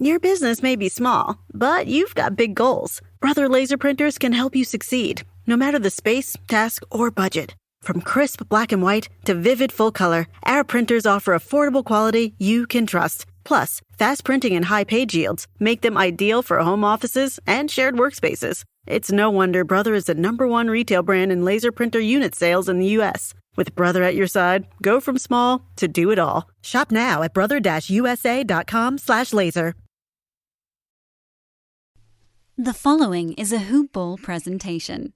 Your business may be small, but you've got big goals. Brother Laser Printers can help you succeed, no matter the space, task, or budget. From crisp black and white to vivid full color, our printers offer affordable quality you can trust. Plus, fast printing and high page yields make them ideal for home offices and shared workspaces. It's no wonder Brother is the #1 retail brand in laser printer unit sales in the U.S. With Brother at your side, go from small to do it all. Shop now at brother-usa.com/laser. The following is a Hoop Ball presentation.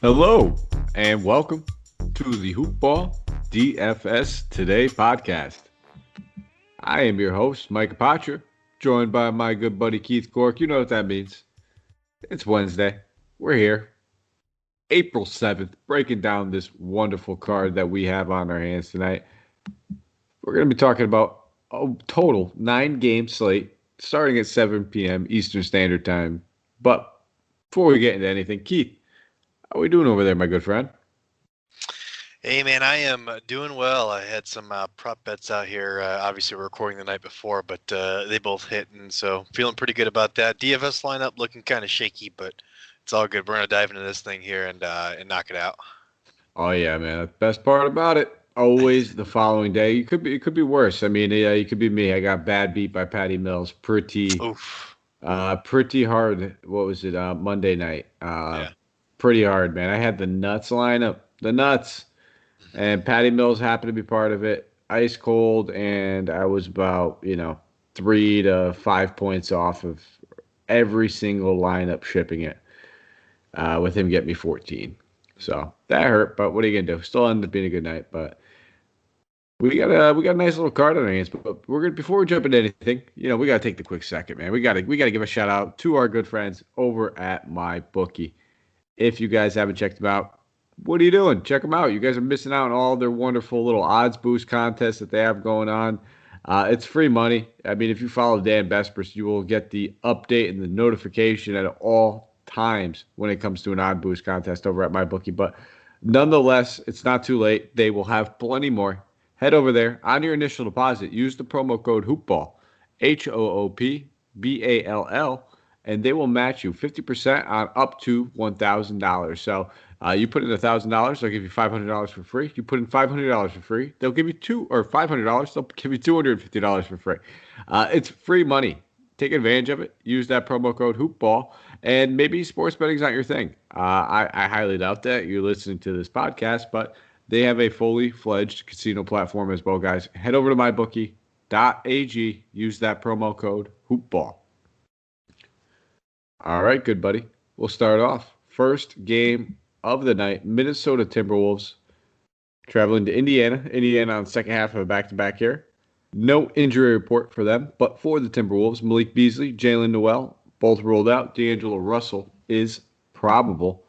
Hello, and welcome to the Hoop Ball DFS Today podcast. I am your host, Mike Apatra, joined by my good buddy Keith Cork. You know what that means. It's Wednesday. We're here. April 7th, breaking down this wonderful card that we have on our hands tonight. We're going to be talking about a total 9-game slate starting at 7 p.m. Eastern Standard Time. But before we get into anything, Keith, how are we doing over there, my good friend? Hey, man, I am doing well. I had some prop bets out here. Obviously, we're recording the night before, but they both hit, and so feeling pretty good about that. DFS lineup looking kind of shaky, but it's all good. We're going to dive into this thing here and knock it out. Oh, yeah, man. The best part about it, always the following day. It could be worse. I mean, you could be me. I got bad beat by Patty Mills. Pretty hard. What was it? Monday night. Yeah. Pretty hard, man. I had the nuts lineup. The nuts. And Patty Mills happened to be part of it. Ice cold, and I was about, 3 to 5 points off of every single lineup shipping it, with him getting me 14. So that hurt, but what are you gonna do? Still ended up being a good night. But we got a nice little card on our hands. But before we jump into anything, we gotta take the quick second, man. We gotta give a shout out to our good friends over at MyBookie. If you guys haven't checked them out, what are you doing? Check them out. You guys are missing out on all their wonderful little odds boost contests that they have going on. It's free money. I mean, if you follow Dan Bespers, you will get the update and the notification at all times when it comes to an odd boost contest over at MyBookie. But nonetheless, it's not too late. They will have plenty more. Head over there. On your initial deposit, use the promo code HOOPBALL, HOOPBALL, and they will match you 50% on up to $1,000. So you put in $1,000, they'll give you $500 for free. You put in $500 for free, they'll give you $500, they'll give you $250 for free. It's free money. Take advantage of it. Use that promo code HoopBall, and maybe sports betting's not your thing. I highly doubt that you're listening to this podcast, but they have a fully fledged casino platform as well, guys. Head over to mybookie.ag. Use that promo code HoopBall. All right, good buddy. We'll start off. First game of the night, Minnesota Timberwolves traveling to Indiana. Indiana on the second half of a back-to-back here. No injury report for them, but for the Timberwolves, Malik Beasley, Jalen Noel, both ruled out. D'Angelo Russell is probable.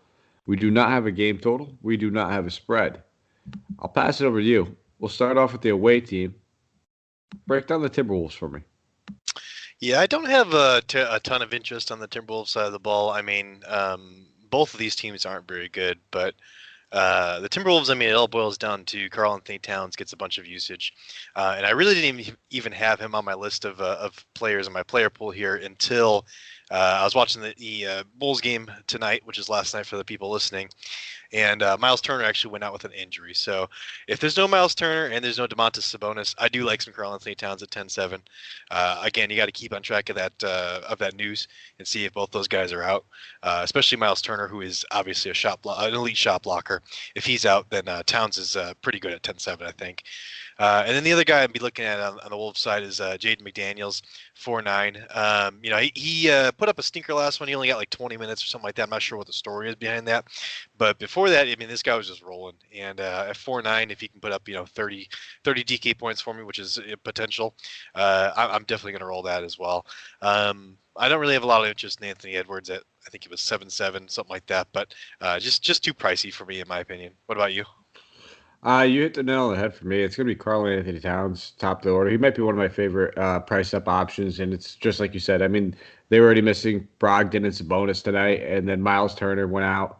We do not have a game total. We do not have a spread. I'll pass it over to you. We'll start off with the away team. Break down the Timberwolves for me. Yeah, I don't have a ton of interest on the Timberwolves side of the ball. I mean, both of these teams aren't very good, but the Timberwolves, I mean, it all boils down to Karl-Anthony Towns gets a bunch of usage. And I really didn't even have him on my list of players in my player pool here until I was watching the Bulls game tonight, which is last night for the people listening. And Miles Turner actually went out with an injury. So if there's no Miles Turner and there's no Domantas Sabonis, I do like some Karl-Anthony Towns at 10-7. Again, you got to keep on track of that news and see if both those guys are out, especially Miles Turner, who is obviously an elite shot blocker. If he's out, then Towns is pretty good at 10-7, I think. And then the other guy I'd be looking at on the Wolves side is Jaden McDaniels, 4'9". He put up a stinker last one. He only got like 20 minutes or something like that. I'm not sure what the story is behind that. But before that, I mean, this guy was just rolling. And at 4'9", if he can put up 30 DK points for me, which is potential, I'm definitely going to roll that as well. I don't really have a lot of interest in Anthony Edwards at, I think it was 7-7, something like that. But just too pricey for me, in my opinion. What about you? You hit the nail on the head for me. It's going to be Karl Anthony Towns, top of the order. He might be one of my favorite price up options, and it's just like you said. I mean, they were already missing Brogdon and Sabonis tonight, and then Miles Turner went out.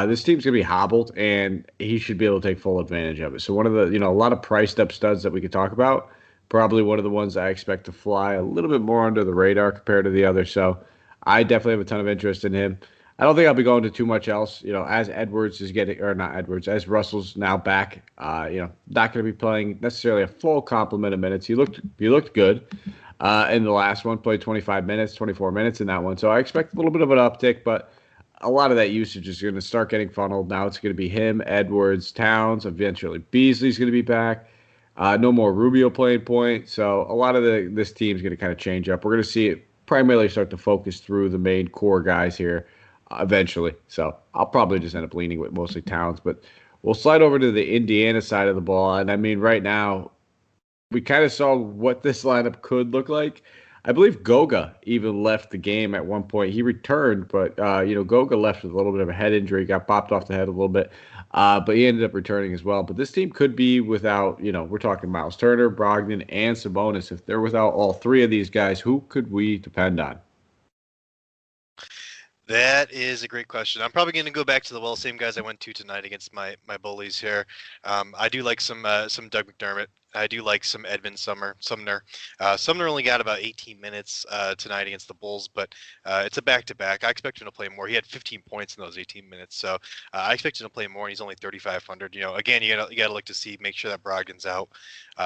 This team's going to be hobbled, and he should be able to take full advantage of it. So one of the, a lot of priced up studs that we could talk about. Probably one of the ones I expect to fly a little bit more under the radar compared to the others. So I definitely have a ton of interest in him. I don't think I'll be going to too much else. As Edwards is getting, or not Edwards, as Russell's now back. Not going to be playing necessarily a full complement of minutes. He looked good in the last one. Played 25 minutes, 24 minutes in that one. So I expect a little bit of an uptick, but a lot of that usage is going to start getting funneled. Now it's going to be him, Edwards, Towns. Eventually, Beasley's going to be back. No more Rubio playing point. So a lot of this team's going to kind of change up. We're going to see it primarily start to focus through the main core guys here eventually. So I'll probably just end up leaning with mostly Towns. But we'll slide over to the Indiana side of the ball. And I mean, right now, we kind of saw what this lineup could look like. I believe Goga even left the game at one point. He returned, but Goga left with a little bit of a head injury, got bopped off the head a little bit, but he ended up returning as well. But this team could be without, we're talking Miles Turner, Brogdon, and Sabonis. If they're without all three of these guys, who could we depend on? That is a great question. I'm probably going to go back to the same guys I went to tonight against my bullies here. I do like some Doug McDermott. I do like some Edmund Sumner. Sumner only got about 18 minutes tonight against the Bulls, but it's a back-to-back. I expect him to play more. He had 15 points in those 18 minutes, so I expect him to play more, and he's only 3,500. Again, you got to look to see, make sure that Brogdon's out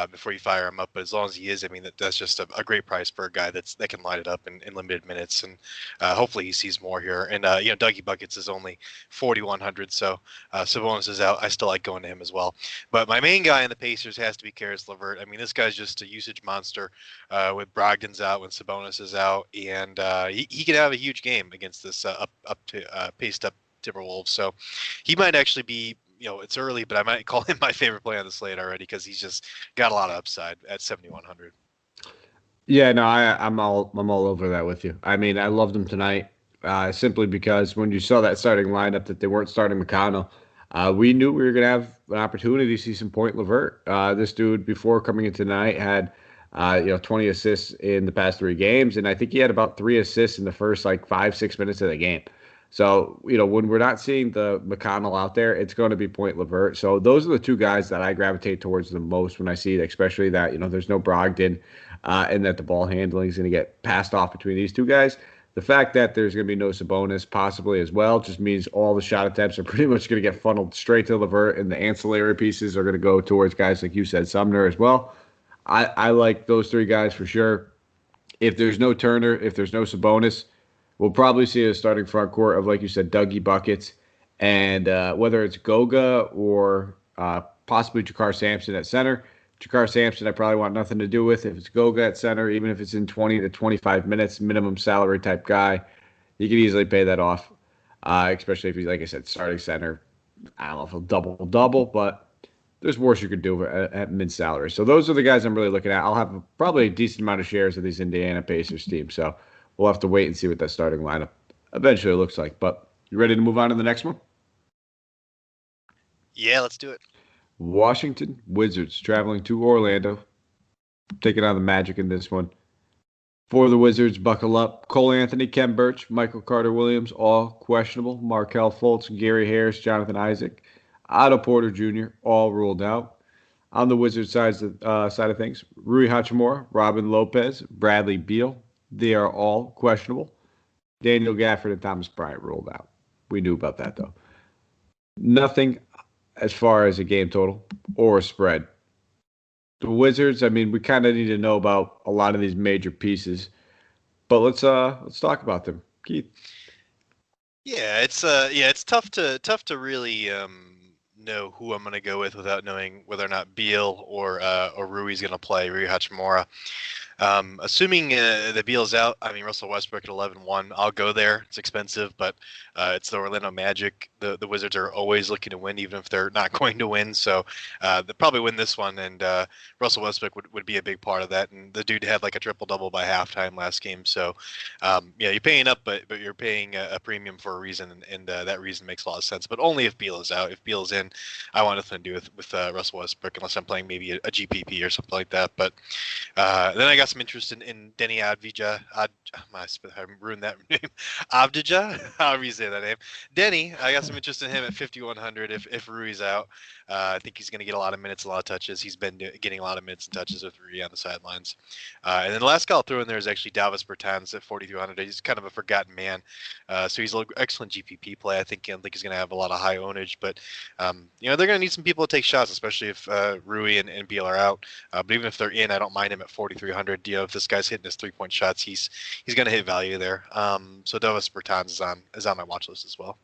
before you fire him up. But as long as he is, I mean, that's just a great price for a guy that can light it up in limited minutes, and hopefully he sees more here. And Dougie Buckets is only 4,100, so Sabonis is out. I still like going to him as well. But my main guy in the Pacers has to be Karis LeVert. I mean, this guy's just a usage monster with Brogdon's out, when Sabonis is out, and he could have a huge game against this paced up Timberwolves. So he might actually be, it's early, but I might call him my favorite play on the slate already because he's just got a lot of upside at 7,100. Yeah, no, I'm all over that with you. I mean, I loved him tonight simply because when you saw that starting lineup that they weren't starting McConnell. We knew we were going to have an opportunity to see some point LeVert. This dude, before coming in tonight, had 20 assists in the past 3 games, and I think he had about 3 assists in the first 5-6 minutes of the game. So when we're not seeing the McConnell out there, it's going to be point LeVert. So those are the two guys that I gravitate towards the most when I see it, especially that there's no Brogdon, and that the ball handling is going to get passed off between these two guys. The fact that there's going to be no Sabonis possibly as well just means all the shot attempts are pretty much going to get funneled straight to LeVert, and the ancillary pieces are going to go towards guys like you said, Sumner as well. I like those 3 guys for sure. If there's no Turner, if there's no Sabonis, we'll probably see a starting front court of, like you said, Dougie Buckets, and whether it's Goga or possibly Jakar Sampson at center. Jakar Sampson, I probably want nothing to do with. If it's Goga at center, even if it's in 20 to 25 minutes, minimum salary type guy, you could easily pay that off, especially if he's, like I said, starting center. I don't know if he'll double-double, but there's worse you could do at mid-salary. So those are the guys I'm really looking at. I'll have probably a decent amount of shares of these Indiana Pacers teams, so we'll have to wait and see what that starting lineup eventually looks like. But you ready to move on to the next one? Yeah, let's do it. Washington Wizards traveling to Orlando, taking on the Magic in this one. For the Wizards, buckle up. Cole Anthony, Kem Birch, Michael Carter-Williams, all questionable. Markelle Fultz, Gary Harris, Jonathan Isaac, Otto Porter Jr., all ruled out. On the Wizards side of things, Rui Hachimura, Robin Lopez, Bradley Beal, they are all questionable. Daniel Gafford and Thomas Bryant ruled out. We knew about that, though. Nothing as far as a game total or a spread. The Wizards, I mean, we kind of need to know about a lot of these major pieces, but let's talk about them. Keith. Yeah, it's tough to really know who I'm going to go with without knowing whether or not Beal or Rui's going to play, Rui Hachimura. Assuming the Beal's out, I mean Russell Westbrook at 11-1, I'll go there. It's expensive, but it's the Orlando Magic. The Wizards are always looking to win, even if they're not going to win. So they'll probably win this one, and Russell Westbrook would be a big part of that. And the dude had like a triple-double by halftime last game. So yeah, you're paying up, but you're paying a premium for a reason, and that reason makes a lot of sense. But only if Beal is out. If Beal's in, I want nothing to do with Russell Westbrook unless I'm playing maybe a GPP or something like that. But then I got some interest in Denny Avdija. I ruined that name. Avdija, however you say that name. Denny, I got some interest in him at 5,100 if Rui's out. I think he's going to get a lot of minutes, a lot of touches. He's been getting a lot of minutes and touches with Rui on the sidelines. And then the last guy I'll throw in there is actually Davis Bertans at 4,300. He's kind of a forgotten man. So he's an excellent GPP play. I think he's going to have a lot of high ownage. But, they're going to need some people to take shots, especially if Rui and Beal are out. But even if they're in, I don't mind him at 4,300. If this guy's hitting his three-point shots, he's going to hit value there. So Davis Bertans is on my watch list as well.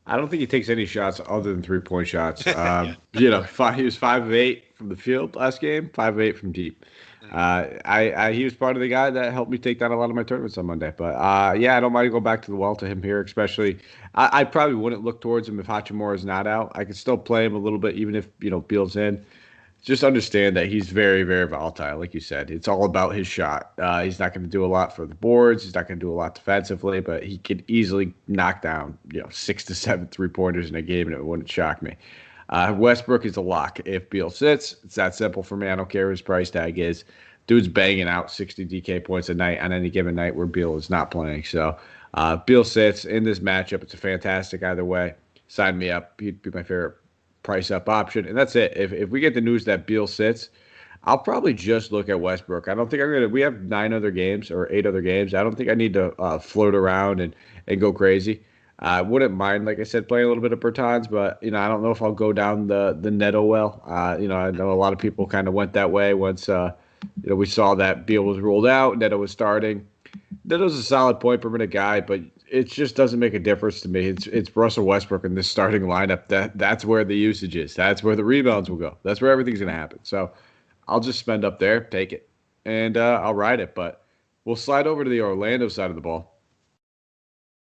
I don't think he takes any shots other than three-point shots. He was 5 of 8 from the field last game, 5 of 8 from deep. He was part of the guy that helped me take down a lot of my tournaments on Monday. But I don't mind going back to the well to him here, especially. I probably wouldn't look towards him if Hachimura is not out. I could still play him a little bit, even if Beal's in. Just understand that he's very, very volatile. Like you said, it's all about his shot. He's not going to do a lot for the boards. He's not going to do a lot defensively, but he could easily knock down 6 to 7 3-pointers in a game, and it wouldn't shock me. Westbrook is a lock. If Beal sits, it's that simple for me. I don't care what his price tag is. Dude's banging out 60 DK points a night on any given night where Beal is not playing. So Beal sits in this matchup. It's a fantastic either way. Sign me up. He'd be my favorite price up option, and that's it. If we get the news that Beal sits, I'll probably just look at Westbrook. I don't think I'm gonna. We have 9 other games or 8 other games. I don't think I need to float around and go crazy. I wouldn't mind, like I said, playing a little bit of Bertans, but I don't know if I'll go down the Neto well. I know a lot of people kind of went that way once we saw that Beal was ruled out, Neto was starting. Neto's a solid point per minute guy, but it just doesn't make a difference to me. It's Russell Westbrook in this starting lineup. That's where the usage is. That's where the rebounds will go. That's where everything's going to happen. So I'll just spend up there, take it, and I'll ride it. But we'll slide over to the Orlando side of the ball.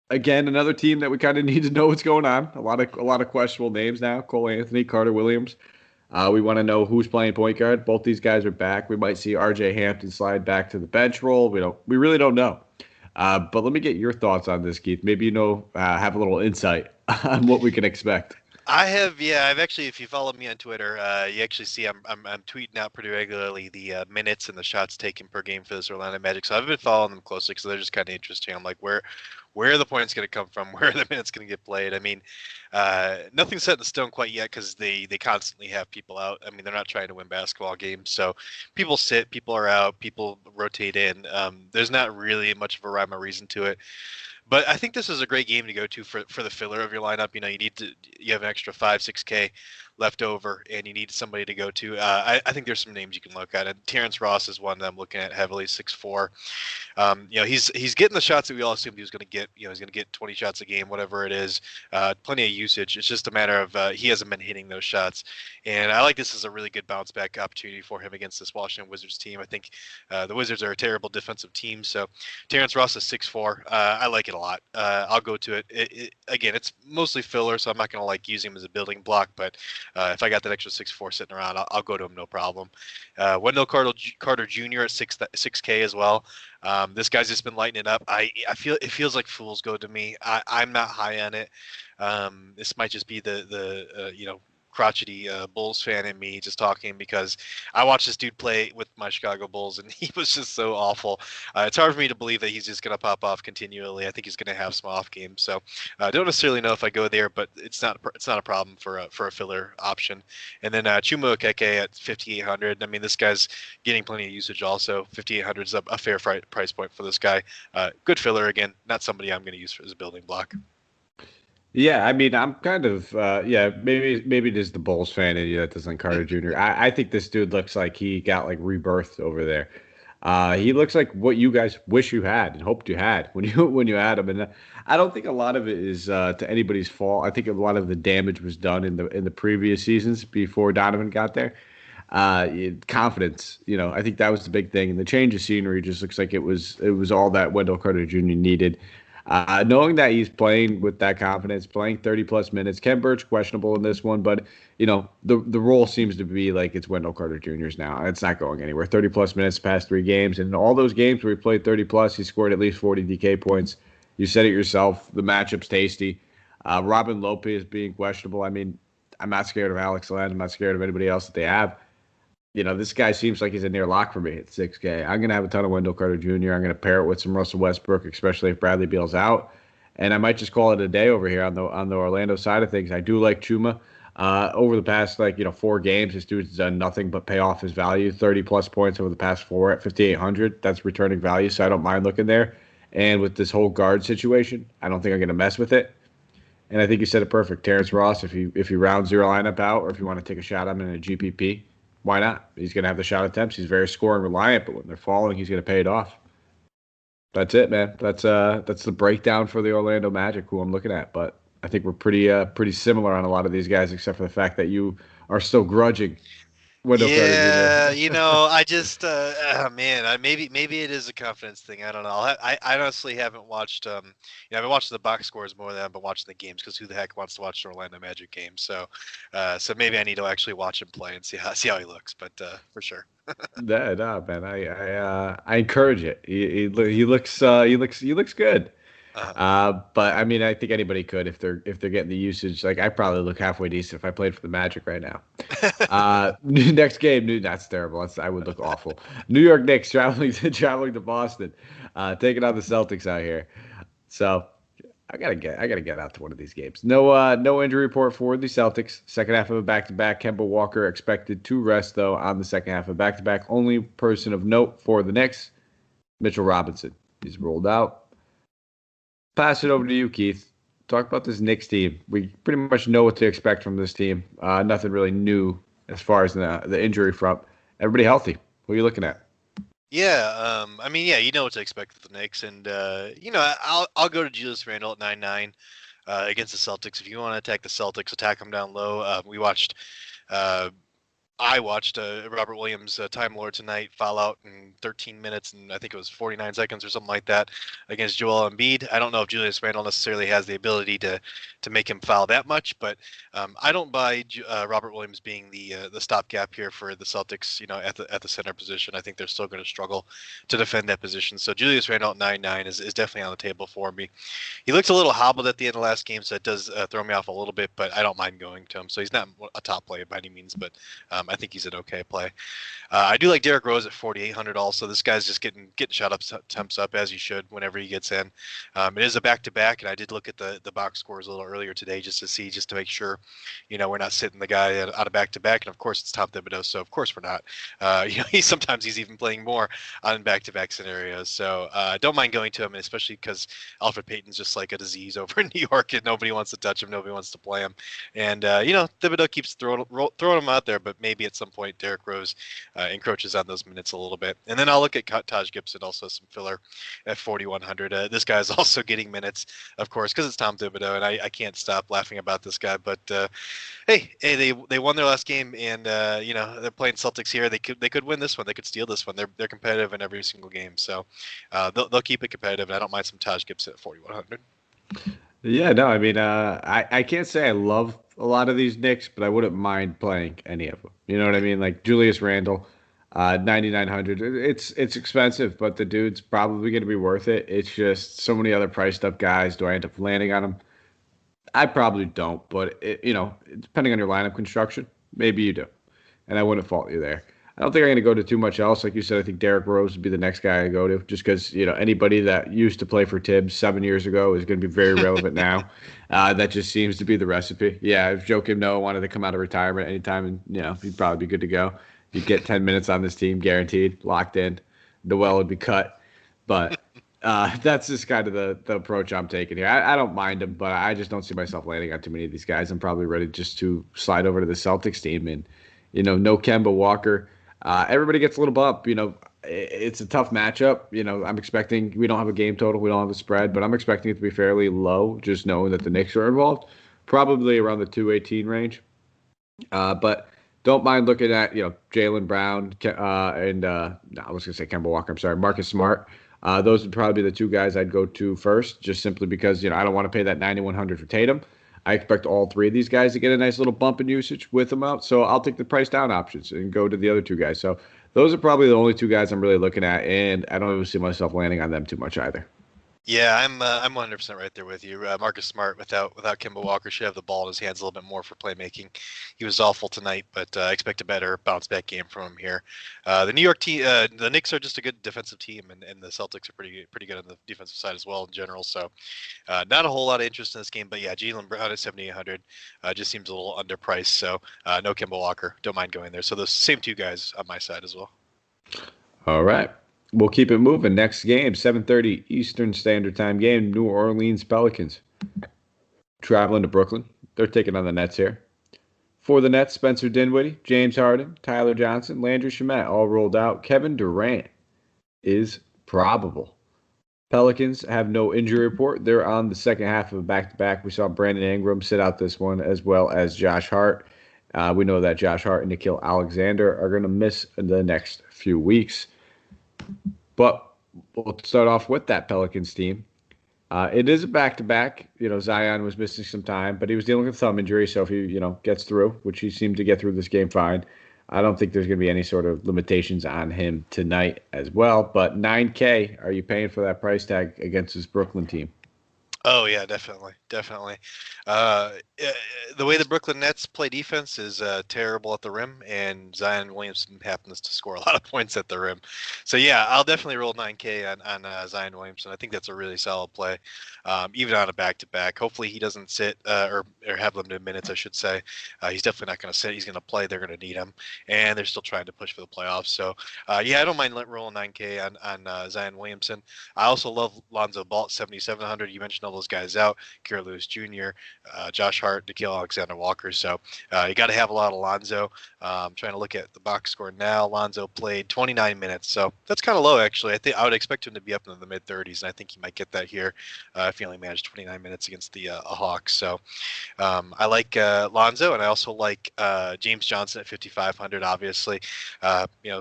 Again, another team that we kind of need to know what's going on. A lot of questionable names now. Cole Anthony, Carter Williams. We want to know who's playing point guard. Both these guys are back. We might see R.J. Hampton slide back to the bench role. We really don't know. But let me get your thoughts on this, Keith. Maybe have a little insight on what we can expect. I have, yeah. I've actually, if you follow me on Twitter, you actually see I'm tweeting out pretty regularly the minutes and the shots taken per game for this Orlando Magic. So I've been following them closely because they're just kind of interesting. I'm like, where are the points going to come from? Where are the minutes going to get played? I mean, nothing's set in stone quite yet because they constantly have people out. I mean, they're not trying to win basketball games, so people sit, people are out, people rotate in. There's not really much of a rhyme or reason to it. But I think this is a great game to go to for the filler of your lineup. You have an extra 5-6K left over, and you need somebody to go to. I think there's some names you can look at. And Terrence Ross is one that I'm looking at heavily, 6'4". He's getting the shots that we all assumed he was going to get. He's going to get 20 shots a game, whatever it is. Plenty of usage. It's just a matter of he hasn't been hitting those shots. And I like this as a really good bounce back opportunity for him against this Washington Wizards team. I think the Wizards are a terrible defensive team. So Terrence Ross is 6'4". I like it a lot. I'll go to it. Again, it's mostly filler, so I'm not going to like using him as a building block. But if I got that extra 6'4" sitting around, I'll go to him, no problem. Wendell Carter Jr. at 6K as well. This guy's just been lighting it up. I feel it feels like fool's gold to me. I'm not high on it. This might just be the crotchety Bulls fan in me just talking because I watched this dude play with my Chicago Bulls and he was just so awful. It's hard for me to believe that he's just going to pop off continually. I think he's going to have some off games. So I don't necessarily know if I go there, but it's not a problem for a filler option. And then Chuma Okeke at 5,800. I mean, this guy's getting plenty of usage also. 5,800 is a fair price point for this guy. Good filler again, not somebody I'm going to use as a building block. Yeah, I mean, I'm kind of maybe it is the Bulls fan in you that doesn't like Carter Jr. I think this dude looks like he got like rebirthed over there. He looks like what you guys wish you had and hoped you had when you had him. And I don't think a lot of it is to anybody's fault. I think a lot of the damage was done in the previous seasons before Donovan got there. confidence. I think that was the big thing. And the change of scenery just looks like it was all that Wendell Carter Jr. needed. Knowing that he's playing with that confidence, playing 30 plus minutes. Ken Burch questionable in this one, but the role seems to be like it's Wendell Carter Jr.'s now. It's not going anywhere. 30 plus minutes past 3 games, and in all those games where he played 30 plus, he scored at least 40 DK points. You said it yourself. The matchup's tasty. Robin Lopez being questionable. I mean, I'm not scared of Alex Len. I'm not scared of anybody else that they have. This guy seems like he's a near lock for me at 6K. I'm going to have a ton of Wendell Carter Jr. I'm going to pair it with some Russell Westbrook, especially if Bradley Beal's out. And I might just call it a day over here on the Orlando side of things. I do like Chuma. Over the past 4 games, this dude's done nothing but pay off his value. 30-plus points over the past 4 at 5,800. That's returning value, so I don't mind looking there. And with this whole guard situation, I don't think I'm going to mess with it. And I think you said it perfect. Terrence Ross, if he rounds your lineup out, or if you want to take a shot at him in a GPP, why not? He's going to have the shot attempts. He's very scoring reliant, but when they're falling, he's going to pay it off. That's it, man. That's the breakdown for the Orlando Magic, who I'm looking at. But I think we're pretty similar on a lot of these guys, except for the fact that you are still grudging Wendell Carter Jr. I just, man, maybe it is a confidence thing. I don't know. I honestly haven't watched, I've been watching the box scores more than I've been watching the games, because who the heck wants to watch the Orlando Magic game? So maybe I need to actually watch him play and see how he looks. But for sure. No, man. I encourage it. He looks good. But I mean, I think anybody could if they're getting the usage. Like, I probably look halfway decent if I played for the Magic right now. Next game, that's terrible. I would look awful. New York Knicks traveling to Boston, taking on the Celtics out here. So I gotta get out to one of these games. No injury report for the Celtics. Second half of a back-to-back. Kemba Walker expected to rest though on the second half of back-to-back. Only person of note for the Knicks, Mitchell Robinson. He's rolled out. Pass it over to you, Keith. Talk about this Knicks team. We pretty much know what to expect from this team. Nothing really new as far as the injury front. Everybody healthy. Who are you looking at? Yeah, you know what to expect with the Knicks, and I'll go to Julius Randle at 9-9 against the Celtics. If you want to attack the Celtics, attack them down low. I watched Robert Williams, Time Lord, tonight foul out in 13 minutes and I think it was 49 seconds or something like that against Joel Embiid. I don't know if Julius Randle necessarily has the ability to make him foul that much, but I don't buy Robert Williams being the stopgap here for the Celtics. At the center position, I think they're still going to struggle to defend that position. So Julius Randle at 9-9 is definitely on the table for me. He looked a little hobbled at the end of last game, so it does throw me off a little bit, but I don't mind going to him. So he's not a top player by any means, but I think he's an okay play. I do like Derrick Rose at 4,800 also. This guy's just getting shot up attempts up as he should whenever he gets in. It is a back-to-back, and I did look at the box scores a little earlier today just to make sure, we're not sitting the guy out of back-to-back. And of course it's Tom Thibodeau, so of course we're not. Sometimes he's even playing more on back-to-back scenarios. So don't mind going to him, especially because Alfred Payton's just like a disease over in New York, and nobody wants to touch him, nobody wants to play him. And Thibodeau keeps throwing him out there, but maybe at some point Derrick Rose encroaches on those minutes a little bit. And then I'll look at Taj Gibson, also some filler at 4,100. This guy is also getting minutes, of course, because it's Tom Thibodeau, and I can't stop laughing about this guy. But hey, they won their last game, and they're playing Celtics here. They could win this one. They could steal this one. They're competitive in every single game, so they'll keep it competitive. And I don't mind some Taj Gibson at 4,100. Yeah, no, I mean, I can't say I love a lot of these Knicks, but I wouldn't mind playing any of them. You know what I mean? Like Julius Randle, 9,900. It's expensive, but the dude's probably going to be worth it. It's just so many other priced up guys. Do I end up landing on him? I probably don't, but depending on your lineup construction, maybe you do, and I wouldn't fault you there. I don't think I'm going to go to too much else. Like you said, I think Derrick Rose would be the next guy I go to, just because anybody that used to play for Tibbs 7 years ago is going to be very relevant now. That just seems to be the recipe. Yeah, if Joakim Noah wanted to come out of retirement anytime, he'd probably be good to go. You'd get 10 minutes on this team, guaranteed, locked in. Noel would be cut, but that's just kind of the approach I'm taking here. I don't mind him, but I just don't see myself landing on too many of these guys. I'm probably ready just to slide over to the Celtics team and no Kemba Walker. Everybody gets a little bump. It's a tough matchup. I'm expecting we don't have a game total. We don't have a spread, but I'm expecting it to be fairly low, just knowing that the Knicks are involved. Probably around the 218 range. But Don't mind looking at, Jaylen Brown and no, I was going to say Kemba Walker. I'm sorry, Marcus Smart. Those would probably be the two guys I'd go to first, just simply because, I don't want to pay that 9,100 for Tatum. I expect all three of these guys to get a nice little bump in usage with them out. So I'll take the price down options and go to the other two guys. So those are probably the only two guys I'm really looking at, and I don't even see myself landing on them too much either. Yeah, I'm 100% right there with you. Marcus Smart without Kemba Walker should have the ball in his hands a little bit more for playmaking. He was awful tonight, but I expect a better bounce back game from him here. The New York team, the Knicks are just a good defensive team, and the Celtics are pretty good on the defensive side as well in general. So not a whole lot of interest in this game, but yeah, Jaylen Brown at 7,800 just seems a little underpriced. So no Kemba Walker, don't mind going there. So those same two guys on my side as well. All right. We'll keep it moving. Next game, 7:30 Eastern Standard Time game, New Orleans Pelicans. Traveling to Brooklyn. They're taking on the Nets here. For the Nets, Spencer Dinwiddie, James Harden, Tyler Johnson, Landry Shamet all rolled out. Kevin Durant is probable. Pelicans have no injury report. They're on the second half of a back-to-back. We saw Brandon Ingram sit out this one, as well as Josh Hart. We know that Josh Hart and Nickeil Alexander are going to miss the next few weeks. But we'll start off with that Pelicans team. It is a back-to-back. Zion was missing some time, but he was dealing with a thumb injury. So if he, gets through, which he seemed to get through this game fine, I don't think there's going to be any sort of limitations on him tonight as well. But $9K, are you paying for that price tag against this Brooklyn team? Oh yeah, definitely. The way the Brooklyn Nets play defense is terrible at the rim, and Zion Williamson happens to score a lot of points at the rim. So yeah, I'll definitely roll 9K on Zion Williamson. I think that's a really solid play, even on a back-to-back. Hopefully he doesn't sit or have limited minutes, I should say. He's definitely not going to sit. He's going to play. They're going to need him, and they're still trying to push for the playoffs. So yeah, I don't mind rolling 9K on Zion Williamson. I also love Lonzo Ball at 7,700. You mentioned all those guys out: Kira Lewis Jr., Josh Hart, Nickeil Alexander-Walker. So you got to have a lot of Lonzo. I'm trying to look at the box score now. Lonzo played 29 minutes, so that's kind of low actually. I think I would expect him to be up in the mid-30s, and I think he might get that here if he only managed 29 minutes against the Hawks. So I like Lonzo, and I also like James Johnson at 5,500. Obviously,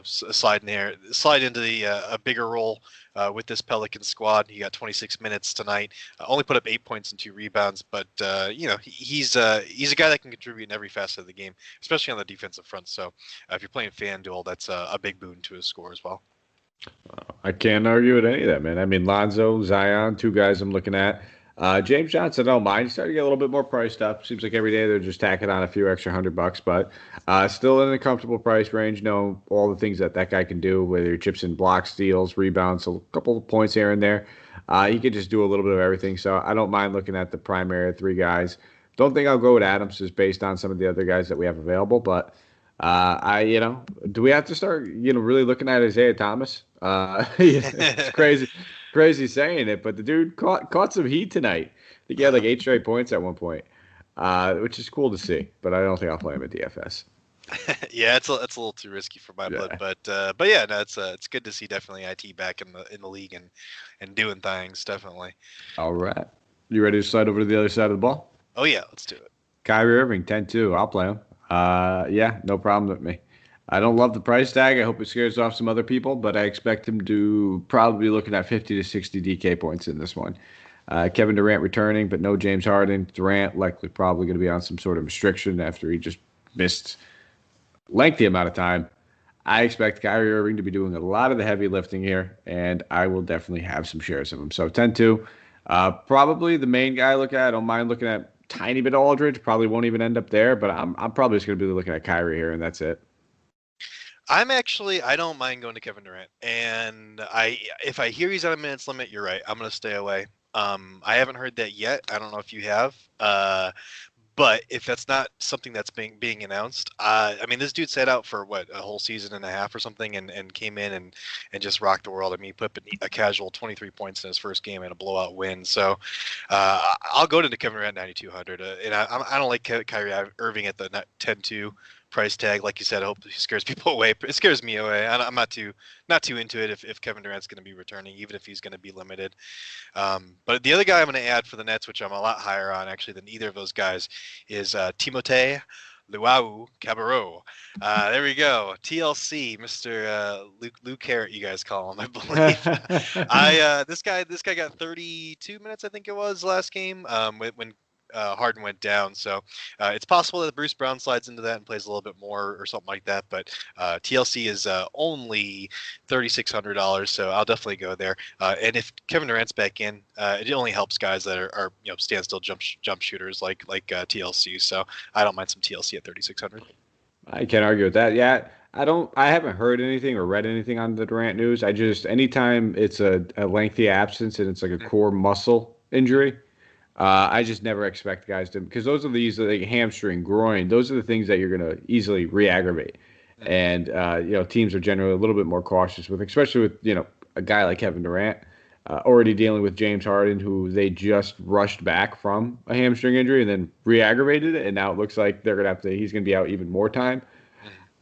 slide into the a bigger role. With this Pelican squad, he got 26 minutes tonight. Only put up 8 points and 2 rebounds, but he's a guy that can contribute in every facet of the game, especially on the defensive front. So if you're playing FanDuel, that's a big boon to his score as well. I can't argue with any of that, man. I mean, Lonzo, Zion, two guys I'm looking at. James Johnson, I don't mind. He's starting to get a little bit more priced up. Seems like every day they're just tacking on a few extra $100, but still in a comfortable price range. Know all the things that guy can do, whether he chips in blocks, steals, rebounds, a couple of points here and there. He can just do a little bit of everything. So I don't mind looking at the primary three guys. Don't think I'll go with Adams just based on some of the other guys that we have available, but do we have to start, really looking at Isaiah Thomas? It's crazy saying it, but the dude caught some heat tonight. I think he had like 8 straight points at one point, which is cool to see, but I don't think I'll play him at DFS. Yeah, it's a little too risky for my blood, but yeah, no, it's good to see definitely IT back in the league and doing things, definitely. All right. You ready to slide over to the other side of the ball? Oh yeah, let's do it. Kyrie Irving, 10-2. I'll play him. Yeah, no problem with me. I don't love the price tag. I hope it scares off some other people, but I expect him to probably be looking at 50 to 60 DK points in this one. Kevin Durant returning, but no James Harden. Durant likely probably going to be on some sort of restriction after he just missed lengthy amount of time. I expect Kyrie Irving to be doing a lot of the heavy lifting here, and I will definitely have some shares of him. So 10-2. Probably the main guy I look at. I don't mind looking at tiny bit of Aldridge. Probably won't even end up there, but I'm probably just going to be looking at Kyrie here, and that's it. I don't mind going to Kevin Durant, and if I hear he's on a minutes limit, you're right. I'm going to stay away. I haven't heard that yet. I don't know if you have. But if that's not something that's being announced, I mean, this dude sat out for a whole season and a half or something, and came in and just rocked the world. I mean, he put up a casual 23 points in his first game and a blowout win. So I'll go to Kevin Durant 9,200, and I don't like Kyrie Irving at the 10-2 price tag. Like you said, I hope he scares people away. It scares me away. I'm not too into it if Kevin Durant's going to be returning, even if he's going to be limited. But the other guy I'm going to add for the Nets, which I'm a lot higher on actually than either of those guys, is Timothé Luau Cabarro. There we go. TLC, Mr. Luke Carrot, you guys call him, I believe. This guy got 32 minutes, I think it was, last game. When Harden went down, so it's possible that Bruce Brown slides into that and plays a little bit more or something like that. But TLC is only $3,600, so I'll definitely go there. And if Kevin Durant's back in, it only helps guys that are standstill jump shooters like TLC. So I don't mind some TLC at 3,600. I can't argue with that. Yeah, I haven't heard anything or read anything on the Durant news. Anytime it's a lengthy absence and it's like a core muscle injury, I just never expect guys to, because those are like hamstring, groin. Those are the things that you're going to easily re-aggravate. And, teams are generally a little bit more cautious with, especially with, a guy like Kevin Durant, already dealing with James Harden, who they just rushed back from a hamstring injury and then re-aggravated it. And now it looks like he's going to be out even more time.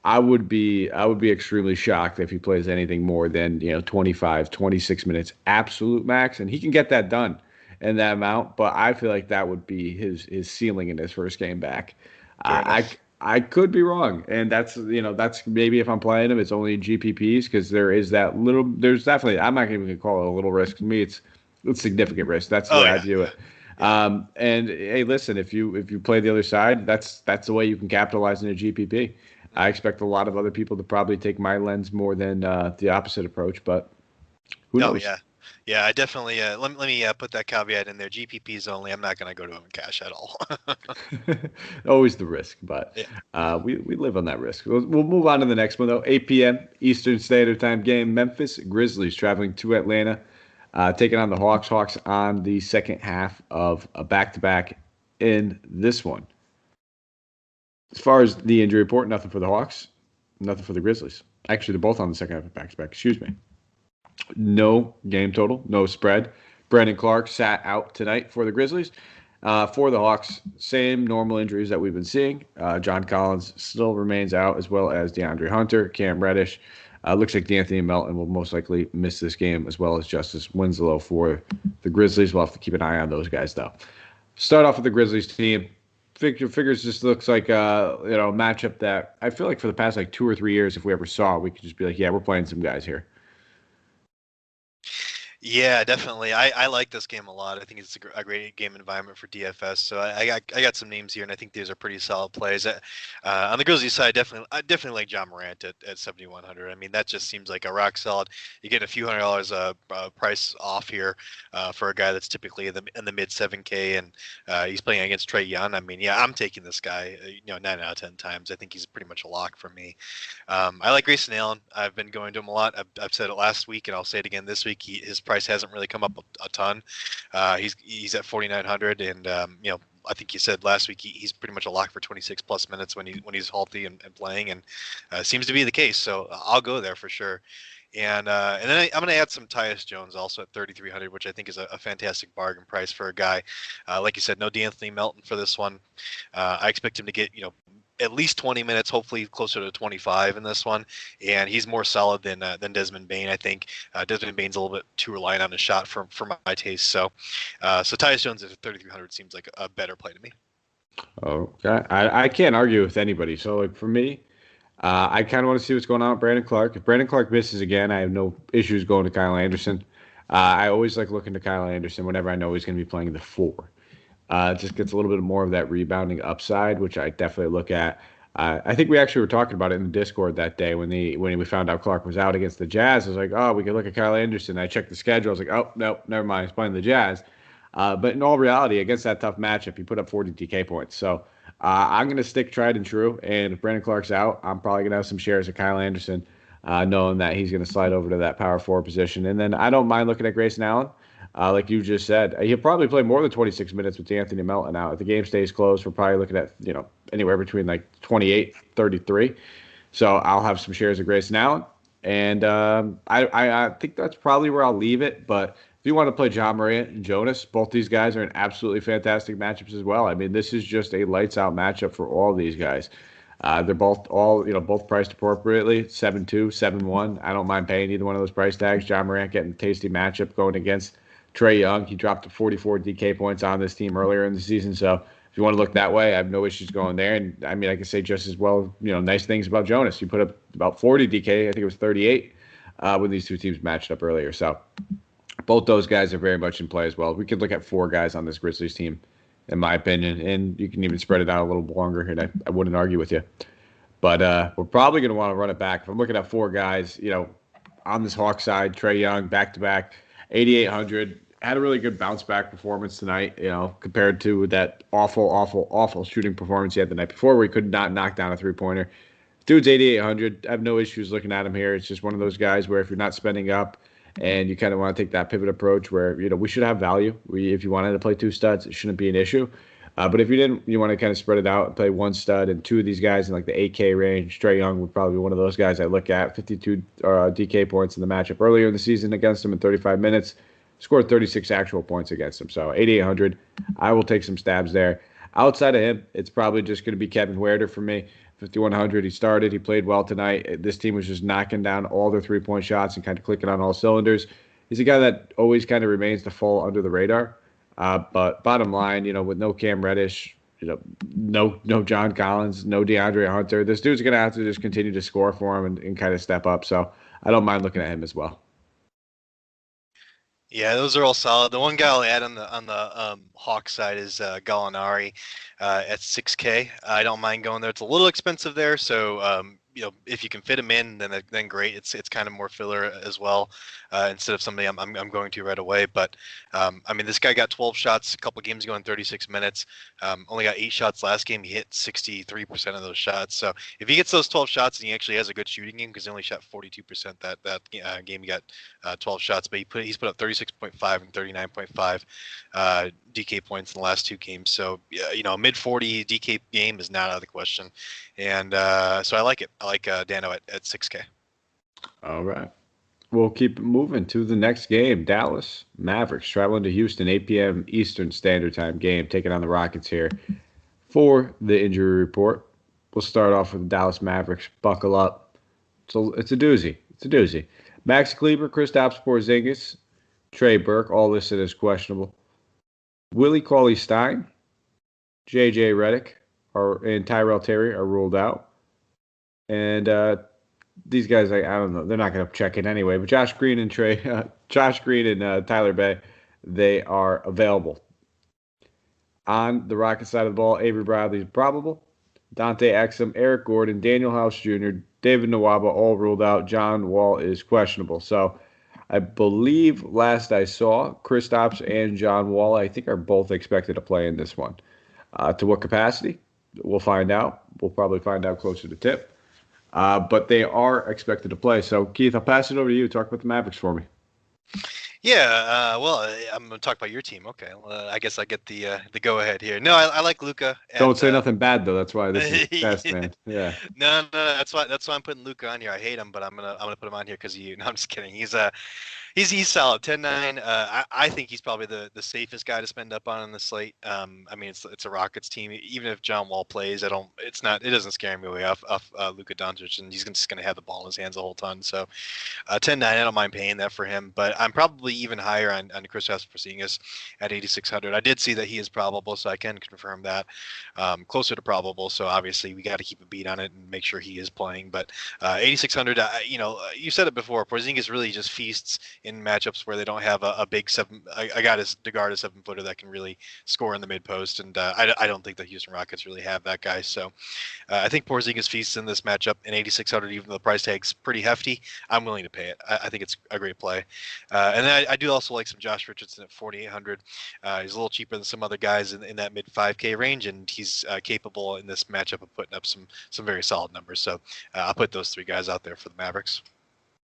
I would be extremely shocked if he plays anything more than, 25, 26 minutes, absolute max. And he can get that done in that amount, but I feel like that would be his ceiling in his first game back. I could be wrong, and that's maybe if I'm playing him, it's only in GPPs because there's definitely, I'm not even gonna call it a little risk. To me, it's significant risk. That's the way I view it. And hey, listen, if you play the other side, that's the way you can capitalize in a GPP. I expect a lot of other people to probably take my lens more than the opposite approach, but who knows? Yeah, I definitely let me put that caveat in there. GPPs only. I'm not going to go to him in cash at all. Always the risk, but we live on that risk. We'll move on to the next one, though. 8 p.m. Eastern Standard Time game. Memphis Grizzlies traveling to Atlanta, taking on the Hawks. Hawks on the second half of a back-to-back in this one. As far as the injury report, nothing for the Hawks, nothing for the Grizzlies. Actually, they're both on the second half of back-to-back. Excuse me. No game total, no spread. Brandon Clark sat out tonight for the Grizzlies. For the Hawks, same normal injuries that we've been seeing. John Collins still remains out, as well as DeAndre Hunter, Cam Reddish. Looks like D'Anthony Melton will most likely miss this game, as well as Justice Winslow for the Grizzlies. We'll have to keep an eye on those guys, though. Start off with the Grizzlies team. Figures just looks like a matchup that I feel like for the past 2 or 3 years, if we ever saw it, we could just be like, yeah, we're playing some guys here. Yeah, definitely. I like this game a lot. I think it's a great game environment for DFS. So I got some names here, and I think these are pretty solid plays. On the Grizzlies side, I definitely like John Morant at 7,100. I mean, that just seems like a rock solid. You get a few $100 price off here for a guy that's typically in the mid 7K, and he's playing against Trae Young. I mean, yeah, I'm taking this guy. 9 out of 10 times. I think he's pretty much a lock for me. I like Grayson Allen. I've been going to him a lot. I've said it last week, and I'll say it again this week. His price hasn't really come up a ton. He's at 4,900, and I think you said last week he's pretty much a lock for 26 plus minutes when he's healthy and playing, and seems to be the case. So I'll go there for sure. And then I'm going to add some Tyus Jones also at 3,300, which I think is a fantastic bargain price for a guy. Like you said, no D'Anthony Melton for this one. I expect him to get at least 20 minutes, hopefully closer to 25 in this one. And he's more solid than Desmond Bane, I think. Desmond Bane's a little bit too reliant on his shot for my taste. So Tyus Jones at 3,300 seems like a better play to me. Okay. I can't argue with anybody. So, for me, I kind of want to see what's going on with Brandon Clark. If Brandon Clark misses again, I have no issues going to Kyle Anderson. I always like looking to Kyle Anderson whenever I know he's going to be playing the 4. Just gets a little bit more of that rebounding upside, which I definitely look at. I think we actually were talking about it in the Discord that day when we found out Clark was out against the Jazz. I was like, oh, we could look at Kyle Anderson. I checked the schedule. I was like, oh, no, never mind. He's playing the Jazz. But in all reality, against that tough matchup, he put up 40 DK points. So I'm going to stick tried and true. And if Brandon Clark's out, I'm probably going to have some shares of Kyle Anderson, knowing that he's going to slide over to that power forward position. And then I don't mind looking at Grayson Allen. Like you just said, he'll probably play more than 26 minutes with D'Anthony Melton out. If the game stays close, we're probably looking at anywhere between 28, 33. So I'll have some shares of Grayson Allen, and I think that's probably where I'll leave it. But if you want to play John Morant and Jonas, both these guys are in absolutely fantastic matchups as well. I mean, this is just a lights out matchup for all these guys. They're both priced appropriately, 7-2, 7-1. I don't mind paying either one of those price tags. John Morant getting a tasty matchup going against Trae Young. He dropped 44 DK points on this team earlier in the season. So if if you want to look that way, I have no issues going there. And I mean, I can say just as well, nice things about Jonas. He put up about 40 DK. I think it was 38 when these two teams matched up earlier. So both those guys are very much in play as well. We could look at 4 guys on this Grizzlies team, in my opinion, and you can even spread it out a little longer, and I wouldn't argue with you. But we're probably going to want to run it back. If I'm looking at 4 guys, on this Hawk side, Trae Young, back-to-back, 8,800. Had a really good bounce-back performance tonight, compared to that awful shooting performance he had the night before where he could not knock down a three-pointer. Dude's 8,800. I have no issues looking at him here. It's just one of those guys where if you're not spending up and you kind of want to take that pivot approach where, we should have value. If you wanted to play 2 studs, it shouldn't be an issue. But if you didn't, you want to kind of spread it out and play 1 stud and 2 of these guys in like the 8K range. Trae Young would probably be one of those guys I look at. 52 DK points in the matchup earlier in the season against him in 35 minutes. Scored 36 actual points against him. So 8,800. I will take some stabs there. Outside of him, it's probably just going to be Kevin Huerter for me. 5,100. He started. He played well tonight. This team was just knocking down all their 3-point shots and kind of clicking on all cylinders. He's a guy that always kind of remains to fall under the radar. But bottom line, with no Cam Reddish, no John Collins, no DeAndre Hunter, this dude's going to have to just continue to score for him and kind of step up. So I don't mind looking at him as well. Yeah, those are all solid. The one guy I'll add on the Hawks side is Gallinari at 6K. I don't mind going there. It's a little expensive there, so if you can fit him in, then great. It's kind of more filler as well, instead of somebody I'm going to right away. But this guy got 12 shots a couple games ago in 36 minutes. Only got 8 shots last game. He hit 63% of those shots. So if he gets those 12 shots and he actually has a good shooting game, because he only shot 42% that game, he got 12 shots, but he's put up 36.5 and 39.5 DK points in the last 2 games. So a mid 40 DK game is not out of the question, and so I like it. I like Dano at 6K. All right. We'll keep moving to the next game. Dallas Mavericks traveling to Houston, 8 p.m. Eastern Standard Time game, taking on the Rockets here for the injury report. We'll start off with the Dallas Mavericks. Buckle up. It's a doozy. It's a doozy. Max Kleber, Kristaps Porzingis, Trey Burke, all listed as questionable. Willie Cauley-Stein, J.J. Redick, and Tyrell Terry are ruled out. And these guys, I don't know, they're not going to check in anyway. But Josh Green and Tyler Bay, they are available. On the Rockets side of the ball, Avery Bradley is probable. Dante Exum, Eric Gordon, Daniel House Jr., David Nwaba, all ruled out. John Wall is questionable. So I believe last I saw, Kristaps and John Wall, I think, are both expected to play in this one. To what capacity? We'll find out. We'll probably find out closer to tip. But they are expected to play. So, Keith, I'll pass it over to you. Talk about the Mavericks for me. Yeah, well, I'm going to talk about your team. Okay, well, I guess I get the go-ahead here. No, I like Luka. Don't say nothing bad, though. That's why this is best, man. Yeah. No, that's why I'm putting Luka on here. I hate him, but I'm gonna put him on here because of you. No, I'm just kidding. He's solid. 10-9. I think he's probably the safest guy to spend up on the slate. It's a Rockets team. Even if John Wall plays, it doesn't scare me away off Luka Doncic, and he's just gonna have the ball in his hands the whole time. So 10-9, I don't mind paying that for him. But I'm probably even higher on Kristaps Porzingis at 8,600. I did see that he is probable, so I can confirm that. Closer to probable, so obviously we got to keep a beat on it and make sure he is playing. But 8,600, you said it before. Porzingis really just feasts in matchups where they don't have a big a guy to guard a 7-footer that can really score in the mid post, and I don't think the Houston Rockets really have that guy. So I think Porzingis feasts in this matchup, and 8,600, even though the price tag's pretty hefty, I'm willing to pay it. I think it's a great play. And then I do also like some Josh Richardson at 4,800. He's a little cheaper than some other guys in that mid 5K range, and he's capable in this matchup of putting up some very solid numbers. So I'll put those 3 guys out there for the Mavericks.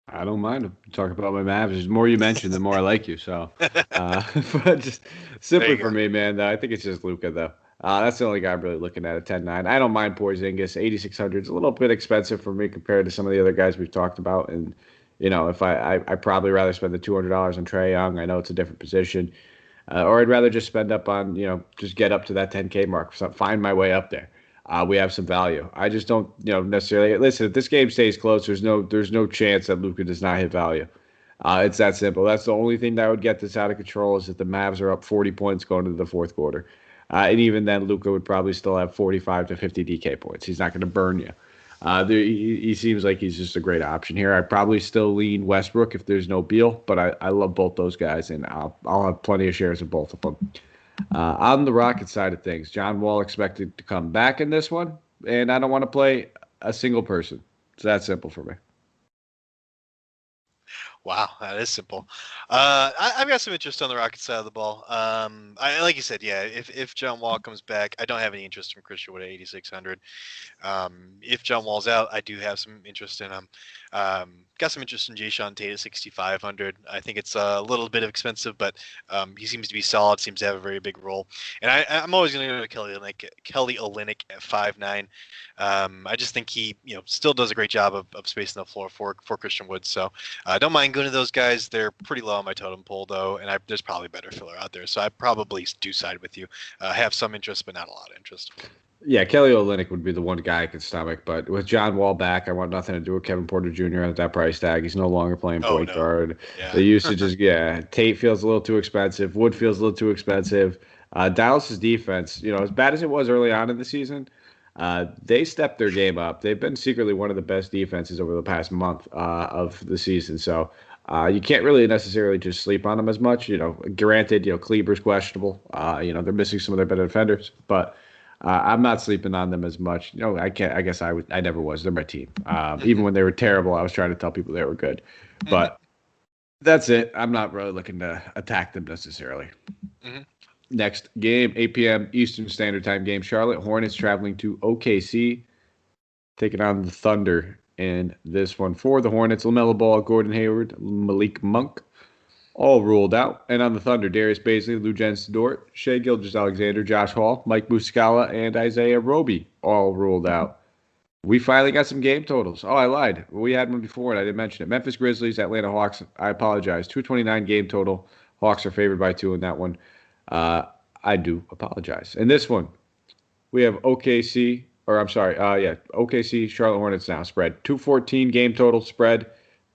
I don't mind talking about my Mavs. The more you mention, the more I like you. So, but just simply for me, man, I think it's just Luka, though. That's the only guy I'm really looking at 10-9. I don't mind Porzingis. 8,600 is a little bit expensive for me compared to some of the other guys we've talked about. And, if I probably rather spend the $200 on Trae Young. I know it's a different position. Or I'd rather just spend up on, just get up to that 10K mark. So find my way up there. We have some value. I just don't, necessarily listen. If this game stays close, there's no chance that Luka does not hit value. It's that simple. That's the only thing that would get this out of control is if the Mavs are up 40 points going into the fourth quarter. And even then, Luka would probably still have 45 to 50 DK points. He's not going to burn you. He seems like he's just a great option here. I'd probably still lean Westbrook if there's no Beal, but I love both those guys, and I'll have plenty of shares of both of them. On the Rocket side of things, John Wall expected to come back in this one, and I don't want to play a single person. It's that simple for me. Wow, that is simple. I've got some interest on the Rockets side of the ball. Like you said, yeah. If John Wall comes back, I don't have any interest in Christian Wood at 8,600. If John Wall's out, I do have some interest in him. Got some interest in Jayshawn Tate at 6,500. I think it's a little bit expensive, but he seems to be solid. Seems to have a very big role. And I'm always going to go to Kelly Olynyk at 5'9". I just think he still does a great job of spacing the floor for Christian Wood. So I don't mind going to those guys. They're pretty low on my totem pole though, and there's probably better filler out there. So I probably do side with you. Have some interest, but not a lot of interest. Yeah, Kelly Olynyk would be the one guy I could stomach, but with John Wall back, I want nothing to do with Kevin Porter Jr. at that price tag. He's no longer playing point guard. Yeah. The usage is, Tate feels a little too expensive. Wood feels a little too expensive. Dallas's defense, as bad as it was early on in the season, they stepped their game up. They've been secretly one of the best defenses over the past month of the season. So you can't really necessarily just sleep on them as much. Granted, Kleber's questionable. They're missing some of their better defenders, but I'm not sleeping on them as much. I can't. I guess I never was. They're my team. Even when they were terrible, I was trying to tell people they were good. But that's it. I'm not really looking to attack them necessarily. Mm-hmm. Next game, 8 p.m. Eastern Standard Time game. Charlotte Hornets traveling to OKC, taking on the Thunder in this one. For the Hornets, LaMelo Ball, Gordon Hayward, Malik Monk, all ruled out. And on the Thunder, Darius Bazley, Lou Dort, Shai Gilgeous-Alexander, Josh Hall, Mike Muscala, and Isaiah Roby, all ruled out. We finally got some game totals. Oh, I lied. We had one before, and I didn't mention it. Memphis Grizzlies, Atlanta Hawks. I apologize. 229 game total. Hawks are favored by 2 in that one. I do apologize. In this one, we have OKC, Charlotte Hornets now spread. 214 game total spread.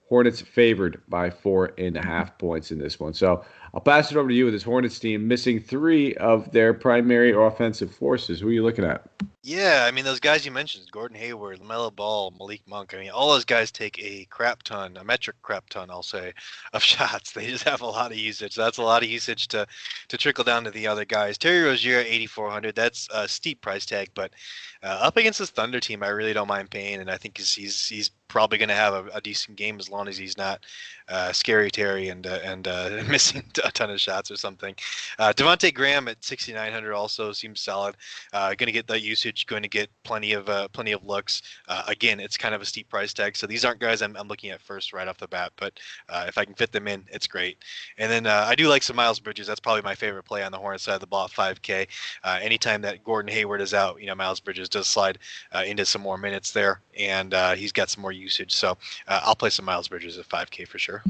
Hornets favored by 4.5 points in this one. So I'll pass it over to you with this Hornets team missing 3 of their primary offensive forces. Who are you looking at? Yeah, I mean, those guys you mentioned, Gordon Hayward, LaMelo Ball, Malik Monk, I mean, all those guys take a metric crap ton, I'll say, of shots. They just have a lot of usage. That's a lot of usage to trickle down to the other guys. Terry Rozier at 8,400. That's a steep price tag, but up against this Thunder team, I really don't mind paying, and I think he's probably going to have a decent game as long as he's not Scary Terry and missing a ton of shots or something. Devontae Graham at 6,900 also seems solid. Going to get that usage. Going to get plenty of looks. Again, it's kind of a steep price tag, so these aren't guys I'm looking at first right off the bat. But if I can fit them in, it's great. And then I do like some Miles Bridges. That's probably my favorite play on the Hornets side of the ball at 5K. Anytime that Gordon Hayward is out, Miles Bridges does slide into some more minutes there, and he's got some more usage. So I'll play some Miles Bridges at 5K for sure.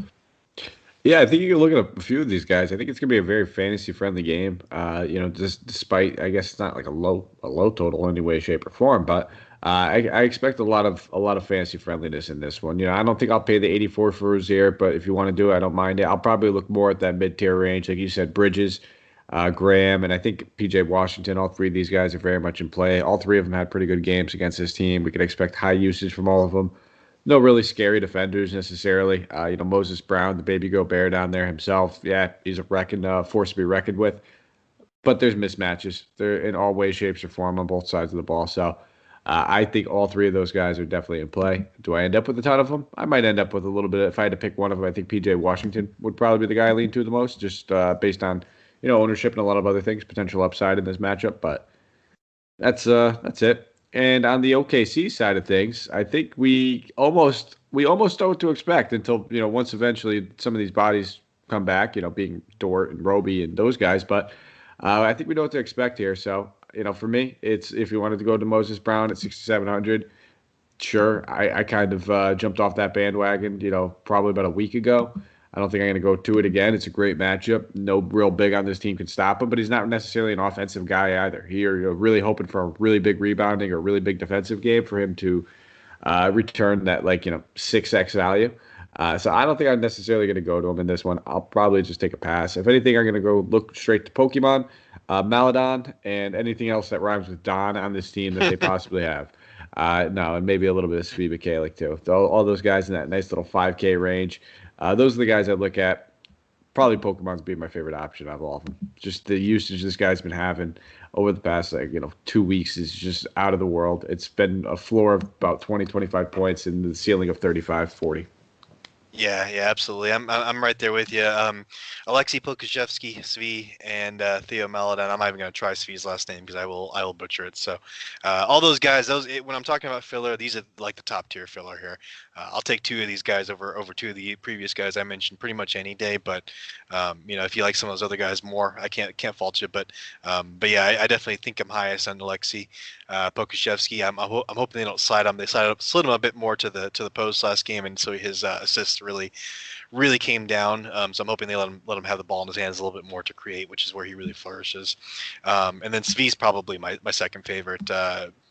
Yeah, I think you can look at a few of these guys. I think it's going to be a very fantasy-friendly game. Just despite, I guess it's not like a low total in any way, shape, or form, but I expect a lot of fantasy friendliness in this one. I don't think I'll pay the 84 for Rozier, but if you want to do it, I don't mind it. I'll probably look more at that mid-tier range, like you said, Bridges, Graham, and I think PJ Washington. All 3 of these guys are very much in play. All 3 of them had pretty good games against this team. We can expect high usage from all of them. No really scary defenders necessarily. Moses Brown, the baby Gobert down there himself. Yeah, he's a force to be reckoned with. But there's mismatches. They're in all ways, shapes, or form on both sides of the ball. So I think all 3 of those guys are definitely in play. Do I end up with a ton of them? I might end up with a little bit. If I had to pick one of them, I think PJ Washington would probably be the guy I lean to the most, just based on ownership and a lot of other things, potential upside in this matchup. But that's it. And on the OKC side of things, I think we almost know what to expect until once eventually some of these bodies come back. Being Dort and Roby and those guys, but I think we know what to expect here. So for me, it's if you wanted to go to Moses Brown at 6,700, sure. I kind of jumped off that bandwagon, probably about a week ago. I don't think I'm going to go to it again. It's a great matchup. No real big on this team can stop him, but he's not necessarily an offensive guy either. You're really hoping for a really big rebounding or really big defensive game for him to return that 6x value. So I don't think I'm necessarily going to go to him in this one. I'll probably just take a pass. If anything, I'm going to go look straight to Pokemon, Maladon, and anything else that rhymes with Don on this team that they possibly have. No, and maybe a little bit of Svi Mikhailic too. All those guys in that nice little 5K range. Those are the guys I look at. Probably Pokemon's being my favorite option out of all of them. Just the usage this guy's been having over the past 2 weeks is just out of the world. It's been a floor of about 20, 25 points and the ceiling of 35, 40. Yeah, absolutely. I'm right there with you. Alexei Pokashevsky, Svi, and Theo Maladon. I'm not even going to try Svi's last name because I will butcher it. So, all those guys, when I'm talking about filler, these are like the top tier filler here. I'll take two of these guys over two of the previous guys I mentioned pretty much any day. But if you like some of those other guys more, I can't fault you. But yeah, I definitely think I'm highest on Alexei Pokashevsky. I'm hoping they don't slide him. They slid him a bit more to the post last game, and so his assists really came down. So I'm hoping they let him have the ball in his hands a little bit more to create, which is where he really flourishes. And then Svi's probably my second favorite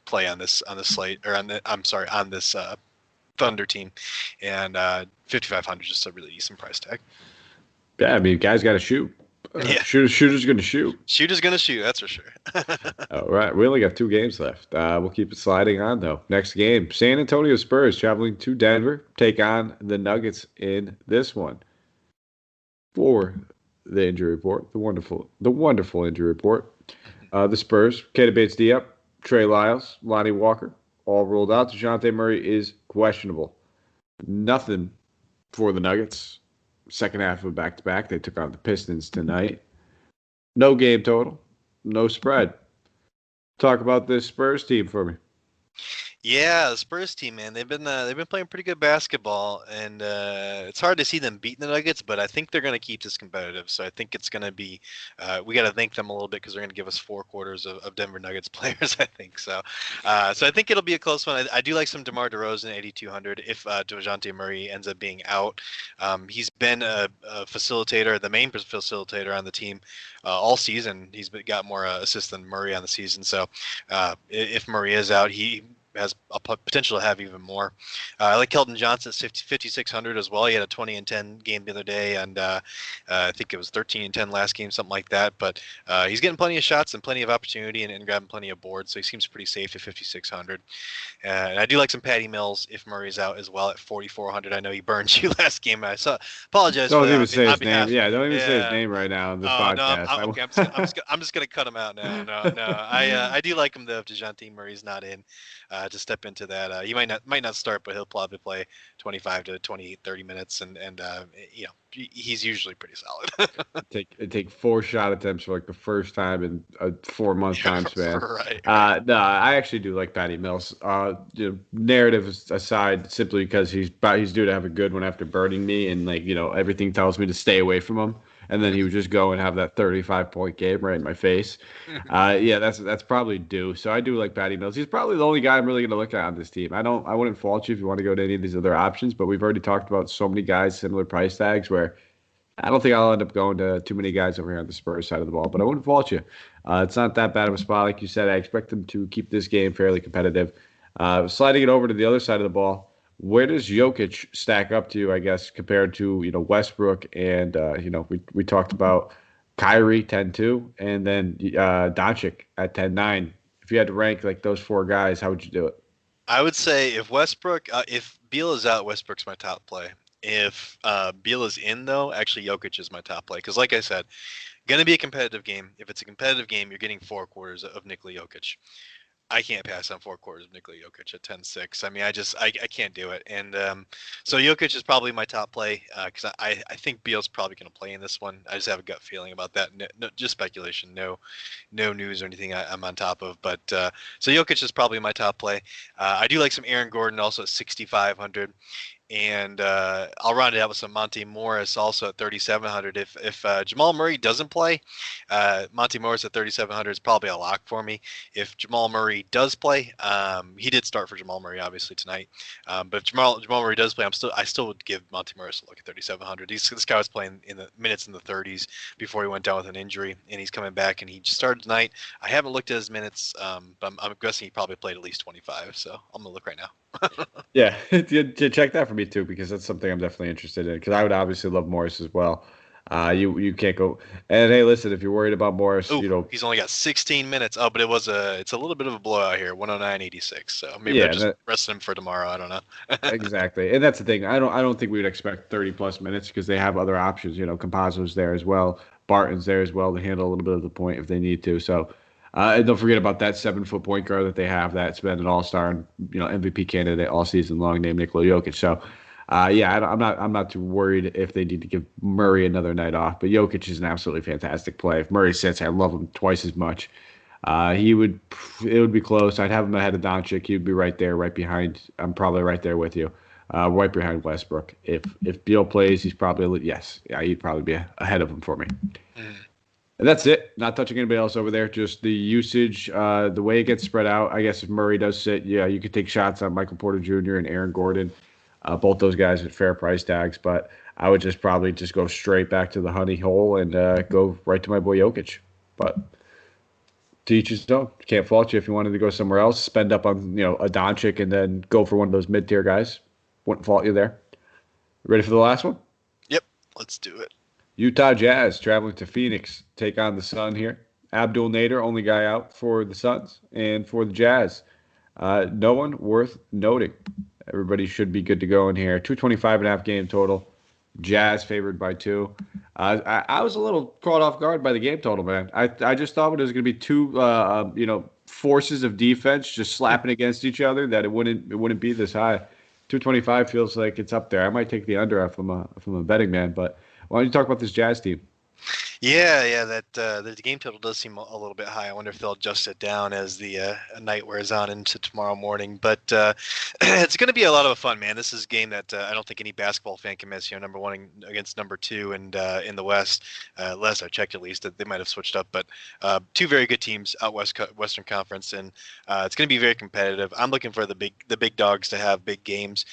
play on this slate, or on this Thunder team, and 5,500 just a really decent price tag. Yeah, I mean, guys got to shoot. Yeah. Shooter's going to shoot. Shooter's going to shoot, that's for sure. All right. We only got 2 games left. We'll keep it sliding on, though. Next game, San Antonio Spurs traveling to Denver, take on the Nuggets in this one. For the injury report, the wonderful injury report. The Spurs, Keita Bates-Diop, Trey Lyles, Lonnie Walker, all ruled out. DeJounte Murray is questionable. Nothing for the Nuggets. Second half of a back-to-back. They took on the Pistons tonight. No game total. No spread. Talk about this Spurs team for me. Yeah, the Spurs team, man, they've been playing pretty good basketball, and it's hard to see them beating the Nuggets, but I think they're going to keep this competitive. So I think it's going to be we got to thank them a little bit because they're going to give us 4 quarters of Denver Nuggets players, I think. So so I think it'll be a close one. I do like some DeMar DeRozan at 8,200 if DeJounte Murray ends up being out. He's been a facilitator, the main facilitator on the team all season. He's got more assists than Murray on the season. So if Murray is out, he has a potential to have even more. I like Keldon Johnson at 5,600 as well. He had a 20-10 game the other day, and I think it was 13-10 last game, something like that. But he's getting plenty of shots and plenty of opportunity and grabbing plenty of boards, so he seems pretty safe at 5,600. And I do like some Patty Mills if Murray's out as well at 4,400. I know he burned you last game. Apologize. Don't for even that. say his name. Yeah, don't even say his name right now in the podcast. No, okay. I'm just gonna cut him out now. No. I do like him though if DeJounte Murray's not in. To step into that. He might not start, but he'll probably play 25 to 28, 30 minutes, and he's usually pretty solid. take 4 shot attempts for like the first time in a 4-month time span. Right. No, I actually do like Patty Mills. Narrative aside, simply because he's due to have a good one after burning me, and everything tells me to stay away from him. And then he would just go and have that 35-point game right in my face. Yeah, that's probably due. So I do like Patty Mills. He's probably the only guy I'm really going to look at on this team. I wouldn't fault you if you want to go to any of these other options, but we've already talked about so many guys, similar price tags, where I don't think I'll end up going to too many guys over here on the Spurs side of the ball. But I wouldn't fault you. It's not that bad of a spot. Like you said, I expect them to keep this game fairly competitive. Sliding it over to the other side of the ball, where does Jokic stack up to, I guess, compared to Westbrook and we talked about Kyrie 10-2 and then Doncic at 10-9. If you had to rank like those 4 guys, how would you do it? I would say if Beal is out, Westbrook's my top play. If Beal is in, though, actually Jokic is my top play because, like I said, going to be a competitive game. If it's a competitive game, you're getting 4 quarters of Nikola Jokic. I can't pass on 4 quarters of Nikola Jokic at 10-6. I mean, I can't do it. And so Jokic is probably my top play because I think Beal's probably going to play in this one. I just have a gut feeling about that. No, just speculation. No news or anything I'm on top of. But so Jokic is probably my top play. I do like some Aaron Gordon also at 6,500. And I'll round it out with some Monte Morris also at 3,700. If Jamal Murray doesn't play, Monte Morris at 3,700 is probably a lock for me. If Jamal Murray does play, he did start for Jamal Murray obviously tonight. But if Jamal Murray does play, I still would give Monte Morris a look at 3,700. This guy was playing in the minutes in the 30s before he went down with an injury, and he's coming back and he just started tonight. I haven't looked at his minutes, but I'm guessing he probably played at least 25. So I'm gonna look right now. Yeah, check that for me too, because that's something I'm definitely interested in. Because I would obviously love Morris as well. You can't go. And hey, listen, if you're worried about Morris, Oh, he's only got 16 minutes. Oh, but it's a little bit of a blowout here, 109.86. So maybe they're yeah, just resting him for tomorrow. I don't know. exactly. And that's the thing. I don't think we would expect 30 plus minutes because they have other options. Campazzo's there as well. Barton's there as well to handle a little bit of the point if they need to. So, and don't forget about that 7 foot point guard that they have that's been an all-star and MVP candidate all season long named Nikola Jokic. So, yeah, I'm not too worried if they need to give Murray another night off. But Jokic is an absolutely fantastic play. If Murray sits, I love him twice as much. He would. It would be close. I'd have him ahead of Doncic. He'd be right there, right behind. I'm probably right there with you, right behind Westbrook. If Beal plays, he's probably yes. Yeah, he'd probably be ahead of him for me. And that's it. Not touching anybody else over there. Just the usage, the way it gets spread out. I guess if Murray does sit, yeah, you could take shots on Michael Porter Jr. and Aaron Gordon. Both those guys at fair price tags, but I would just probably just go straight back to the honey hole and go right to my boy Jokic. But to each his own. Can't fault you if you wanted to go somewhere else, spend up on a Doncic, and then go for one of those mid tier guys. Wouldn't fault you there. Ready for the last one? Yep, let's do it. Utah Jazz traveling to Phoenix, take on the Sun here. Abdul Nader, only guy out for the Suns, and for the Jazz, no one worth noting. Everybody should be good to go in here. 225.5 game total. Jazz favored by 2. I was a little caught off guard by the game total, man. I just thought it was going to be two forces of defense just slapping against each other, that it wouldn't be this high. 225 feels like it's up there. I might take the under if I'm a betting man, but why don't you talk about this Jazz team? Yeah, that the game total does seem a little bit high. I wonder if they'll adjust it down as the night wears on into tomorrow morning. But it's going to be a lot of fun, man. This is a game that I don't think any basketball fan can miss. Number one against number two, and in the West, last I checked, at least, that they might have switched up. But two very good teams out Western Conference, and it's going to be very competitive. I'm looking for the big dogs to have big games.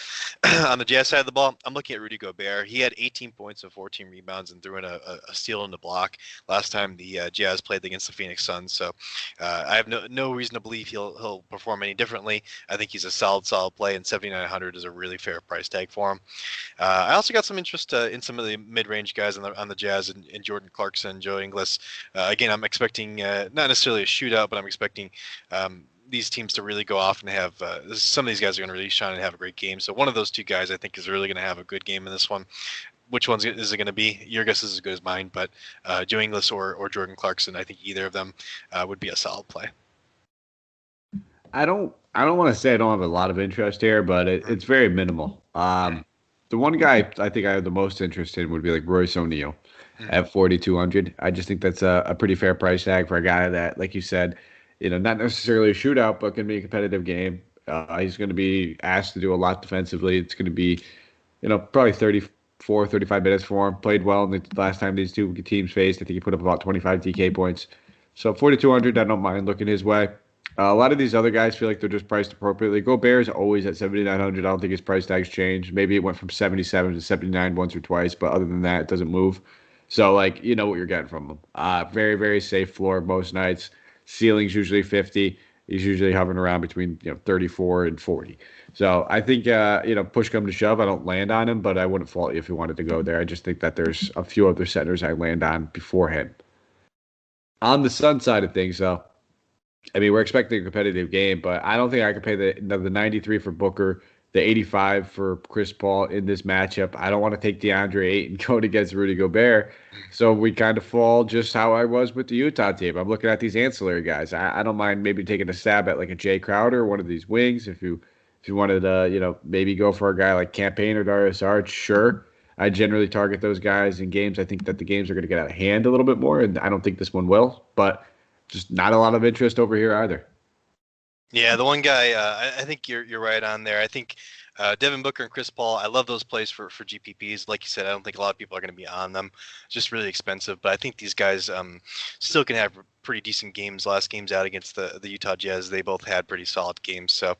On the Jazz side of the ball, I'm looking at Rudy Gobert. He had 18 points and 14 rebounds and threw in a steal in the block last time the Jazz played against the Phoenix Suns. So I have no reason to believe he'll perform any differently. I think he's a solid play, and 7,900 is a really fair price tag for him. I also got some interest in some of the mid-range guys on the Jazz, and Jordan Clarkson, Joe Ingles. Again, I'm expecting not necessarily a shootout, but I'm expecting these teams to really go off and have some of these guys are going to really shine and have a great game. So one of those two guys I think is really going to have a good game in this one. Which one is it going to be? Your guess is as good as mine, but Joe Ingles or Jordan Clarkson, I think either of them would be a solid play. I don't want to say I don't have a lot of interest here, but it's very minimal. The one guy I think I have the most interest in would be like Royce O'Neal at 4,200. I just think that's a pretty fair price tag for a guy that, like you said, not necessarily a shootout, but can be a competitive game. He's going to be asked to do a lot defensively. It's going to be, probably 35 minutes for him. Played well in the last time these two teams faced. I think he put up about 25 DK points. So 4,200, I don't mind looking his way. A lot of these other guys feel like they're just priced appropriately. Gobert is always at 7,900. I don't think his price tag's changed. Maybe it went from 77 to 79 once or twice, but other than that, it doesn't move. So, what you're getting from him. Very, very safe floor most nights. Ceiling's usually 50. He's usually hovering around between 34 and 40. So I think push come to shove, I don't land on him, but I wouldn't fault you if you wanted to go there. I just think that there's a few other centers I land on beforehand. On the Sun side of things, though, I mean, we're expecting a competitive game, but I don't think I could pay the 93 for Booker, the 85 for Chris Paul in this matchup. I don't want to take DeAndre Ayton going against Rudy Gobert. So we kind of fall just how I was with the Utah team. I'm looking at these ancillary guys. I don't mind maybe taking a stab at like a Jay Crowder, one of these wings. If you wanted to, maybe go for a guy like Campaign or Darius Arch, sure. I generally target those guys in games. I think that the games are going to get out of hand a little bit more, and I don't think this one will. But just not a lot of interest over here either. Yeah, the one guy, I think you're right on there. I think Devin Booker and Chris Paul, I love those plays for GPPs. Like you said, I don't think a lot of people are going to be on them. It's just really expensive. But I think these guys still can have pretty decent games. Last games out against the Utah Jazz, they both had pretty solid games. So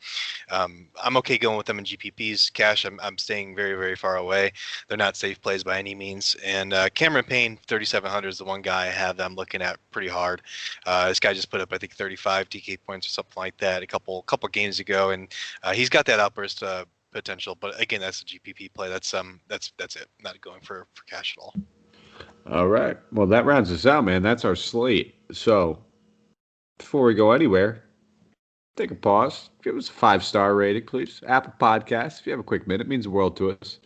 I'm okay going with them in GPPs. Cash, I'm staying very, very far away. They're not safe plays by any means. And Cameron Payne, 3,700 is the one guy I have that I'm looking at pretty hard. This guy just put up, I think, 35 DK points or something like that a couple games ago, and he's got that outburst potential. But again, that's a GPP play. That's it. Not going for cash at all. All right. Well, that rounds us out, man. That's our slate. So before we go anywhere, take a pause. Give us a 5-star rating, please. Apple Podcasts. If you have a quick minute, it means the world to us.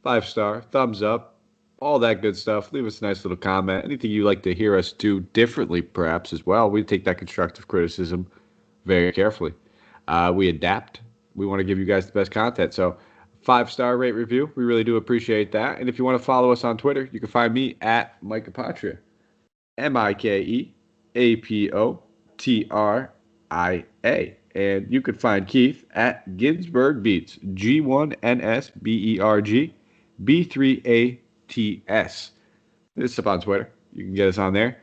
5-star, thumbs up, all that good stuff. Leave us a nice little comment. Anything you'd like to hear us do differently, perhaps, as well. We take that constructive criticism very carefully. We adapt. We want to give you guys the best content. So 5-star rate review. We really do appreciate that. And if you want to follow us on Twitter, you can find me at Mike Apotria. MikeApotria. And you can find Keith at Ginsberg Beats. G1NSBERG B3ATS. This is up on Twitter. You can get us on there.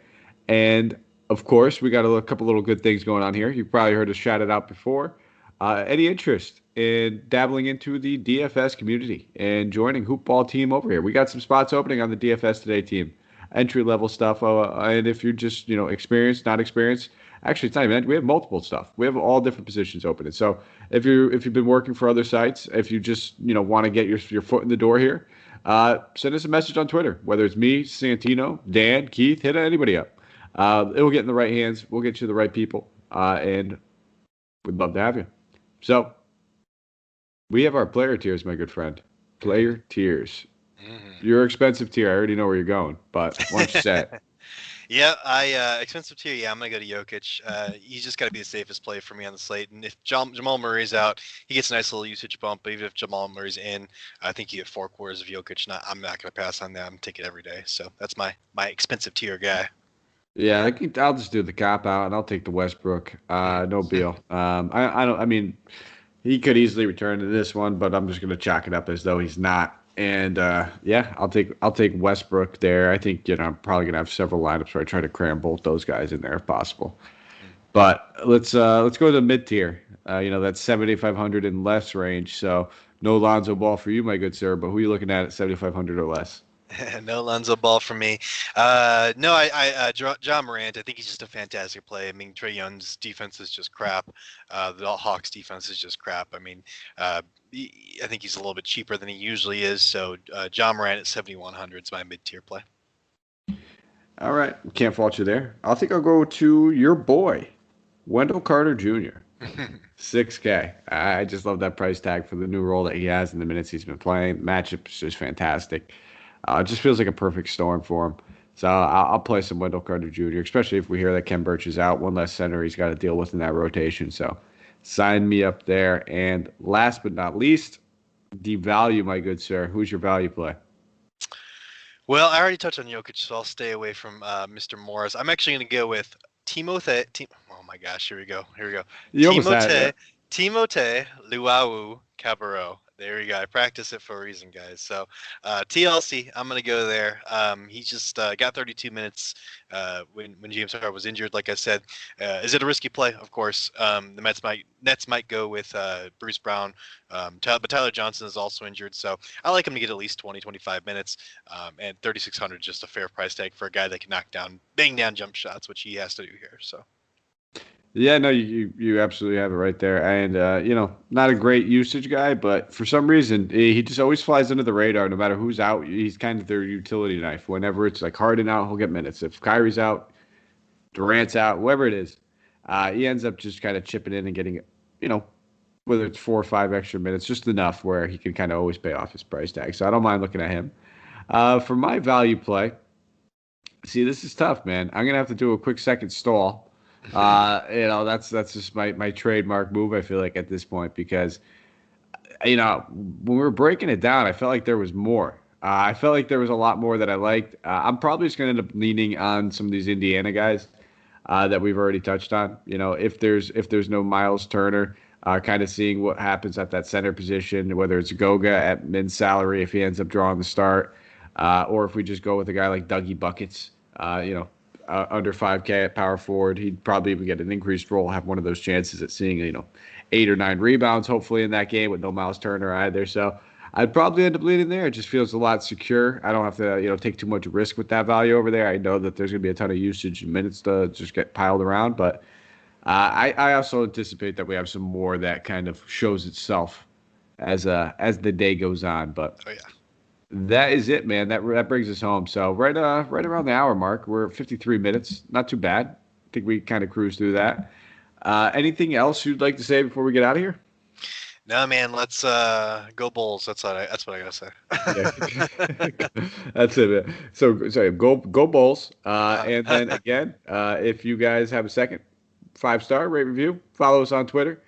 And of course, we got a couple little good things going on here. You've probably heard us shout it out before. Any interest in dabbling into the DFS community and joining Hoopball team over here? We got some spots opening on the DFS Today team. Entry-level stuff. And if you're just, experienced, not experienced, actually, it's not even. We have multiple stuff. We have all different positions open. And so if you've been working for other sites, if you just want to get your foot in the door here, send us a message on Twitter. Whether it's me, Santino, Dan, Keith, hit anybody up. It will get in the right hands. We'll get you the right people, and we'd love to have you. So we have our player tiers, my good friend. Player tiers. Mm-hmm. Your expensive tier. I already know where you're going, but why don't you say it? Yeah, expensive tier. Yeah, I'm gonna go to Jokic. He's just got to be the safest play for me on the slate. And if Jamal Murray's out, he gets a nice little usage bump. But even if Jamal Murray's in, I think you get 4 quarters of Jokic. I'm not gonna pass on that. I'm taking it every day. So that's my expensive tier guy. Yeah, I'll just do the cop out and I'll take the Westbrook. No deal. I mean, he could easily return to this one, but I'm just gonna chalk it up as though he's not. And I'll take Westbrook there. I think I'm probably gonna have several lineups where I try to cram both those guys in there if possible. But let's go to the mid tier. That's 7,500 and less range. So no Lonzo Ball for you, my good sir. But who are you looking at 7,500 or less? No Lonzo Ball for me. John Morant. I think he's just a fantastic play. I mean, Trae Young's defense is just crap. The Hawks defense is just crap. I mean, I think he's a little bit cheaper than he usually is. So John Morant at 7,100 is my mid-tier play. All right. Can't fault you there. I think I'll go to your boy, Wendell Carter Jr. 6K. I just love that price tag for the new role that he has in the minutes he's been playing. Matchup is just fantastic. It just feels like a perfect storm for him. So I'll play some Wendell Carter Jr., especially if we hear that Ken Birch is out. One less center he's got to deal with in that rotation. So sign me up there. And last but not least, the value, my good sir. Who's your value play? Well, I already touched on Jokic, so I'll stay away from Mr. Morris. I'm actually going to go with Timothé. Oh, my gosh. Here we go. Timothé Luau Cabarrot. There we go. I practice it for a reason, guys. So TLC, I'm going to go there. He just got 32 minutes when James Harden was injured, like I said. Is it a risky play? Of course. The Nets might go with Bruce Brown, but Tyler Johnson is also injured. So I like him to get at least 20, 25 minutes. And 3,600 is just a fair price tag for a guy that can bang down jump shots, which he has to do here. So. Yeah, no, you absolutely have it right there. And, not a great usage guy, but for some reason, he just always flies under the radar. No matter who's out, he's kind of their utility knife. Whenever it's like Harden out, he'll get minutes. If Kyrie's out, Durant's out, whoever it is, he ends up just kind of chipping in and getting, whether it's 4 or 5 extra minutes, just enough where he can kind of always pay off his price tag. So I don't mind looking at him. For my value play, see, this is tough, man. I'm going to have to do a quick second stall. That's just my trademark move, I feel like, at this point, because when we were breaking it down, I felt like there was more. I felt like there was a lot more that I liked. I'm probably just going to end up leaning on some of these Indiana guys that we've already touched on. If there's no Miles Turner, kind of seeing what happens at that center position, whether it's Goga at min salary if he ends up drawing the start, or if we just go with a guy like Dougie Buckets. under 5K at power forward. He'd probably even get an increased role, have one of those chances at seeing 8 or 9 rebounds hopefully in that game with no Miles Turner either. So I'd probably end up leading there. It just feels a lot secure. I don't have to take too much risk with that value over there. I know that there's going to be a ton of usage and minutes to just get piled around, but I also anticipate that we have some more that kind of shows itself as the day goes on. But oh yeah. That is it, man. That brings us home. So right around the hour mark, we're at 53 minutes. Not too bad. I think we kind of cruised through that. Anything else you'd like to say before we get out of here? No, man. Let's go Bulls. That's what I gotta say. Yeah. That's it, man. So sorry, go Bulls. And then again, if you guys have a second 5-star rate review, follow us on Twitter.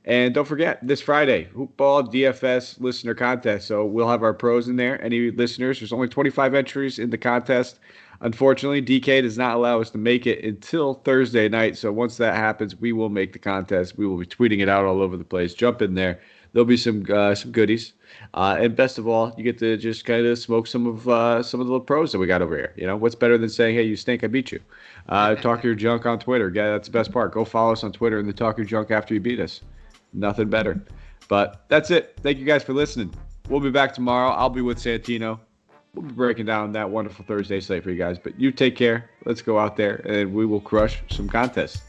And don't forget, this Friday, Hoopball DFS listener contest. So we'll have our pros in there. Any listeners, there's only 25 entries in the contest. Unfortunately, DK does not allow us to make it until Thursday night. So once that happens, we will make the contest. We will be tweeting it out all over the place. Jump in there. There'll be some goodies. And best of all, you get to just kind of smoke some of the pros that we got over here. What's better than saying, hey, you stink, I beat you. Talk your junk on Twitter. Yeah, that's the best part. Go follow us on Twitter and then talk your junk after you beat us. Nothing better. But that's it. Thank you guys for listening. We'll be back tomorrow. I'll be with Santino. We'll be breaking down that wonderful Thursday slate for you guys. But you take care. Let's go out there and we will crush some contests.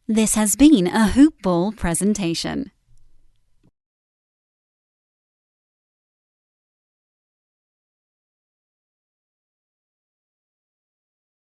This has been a Hoop Ball presentation.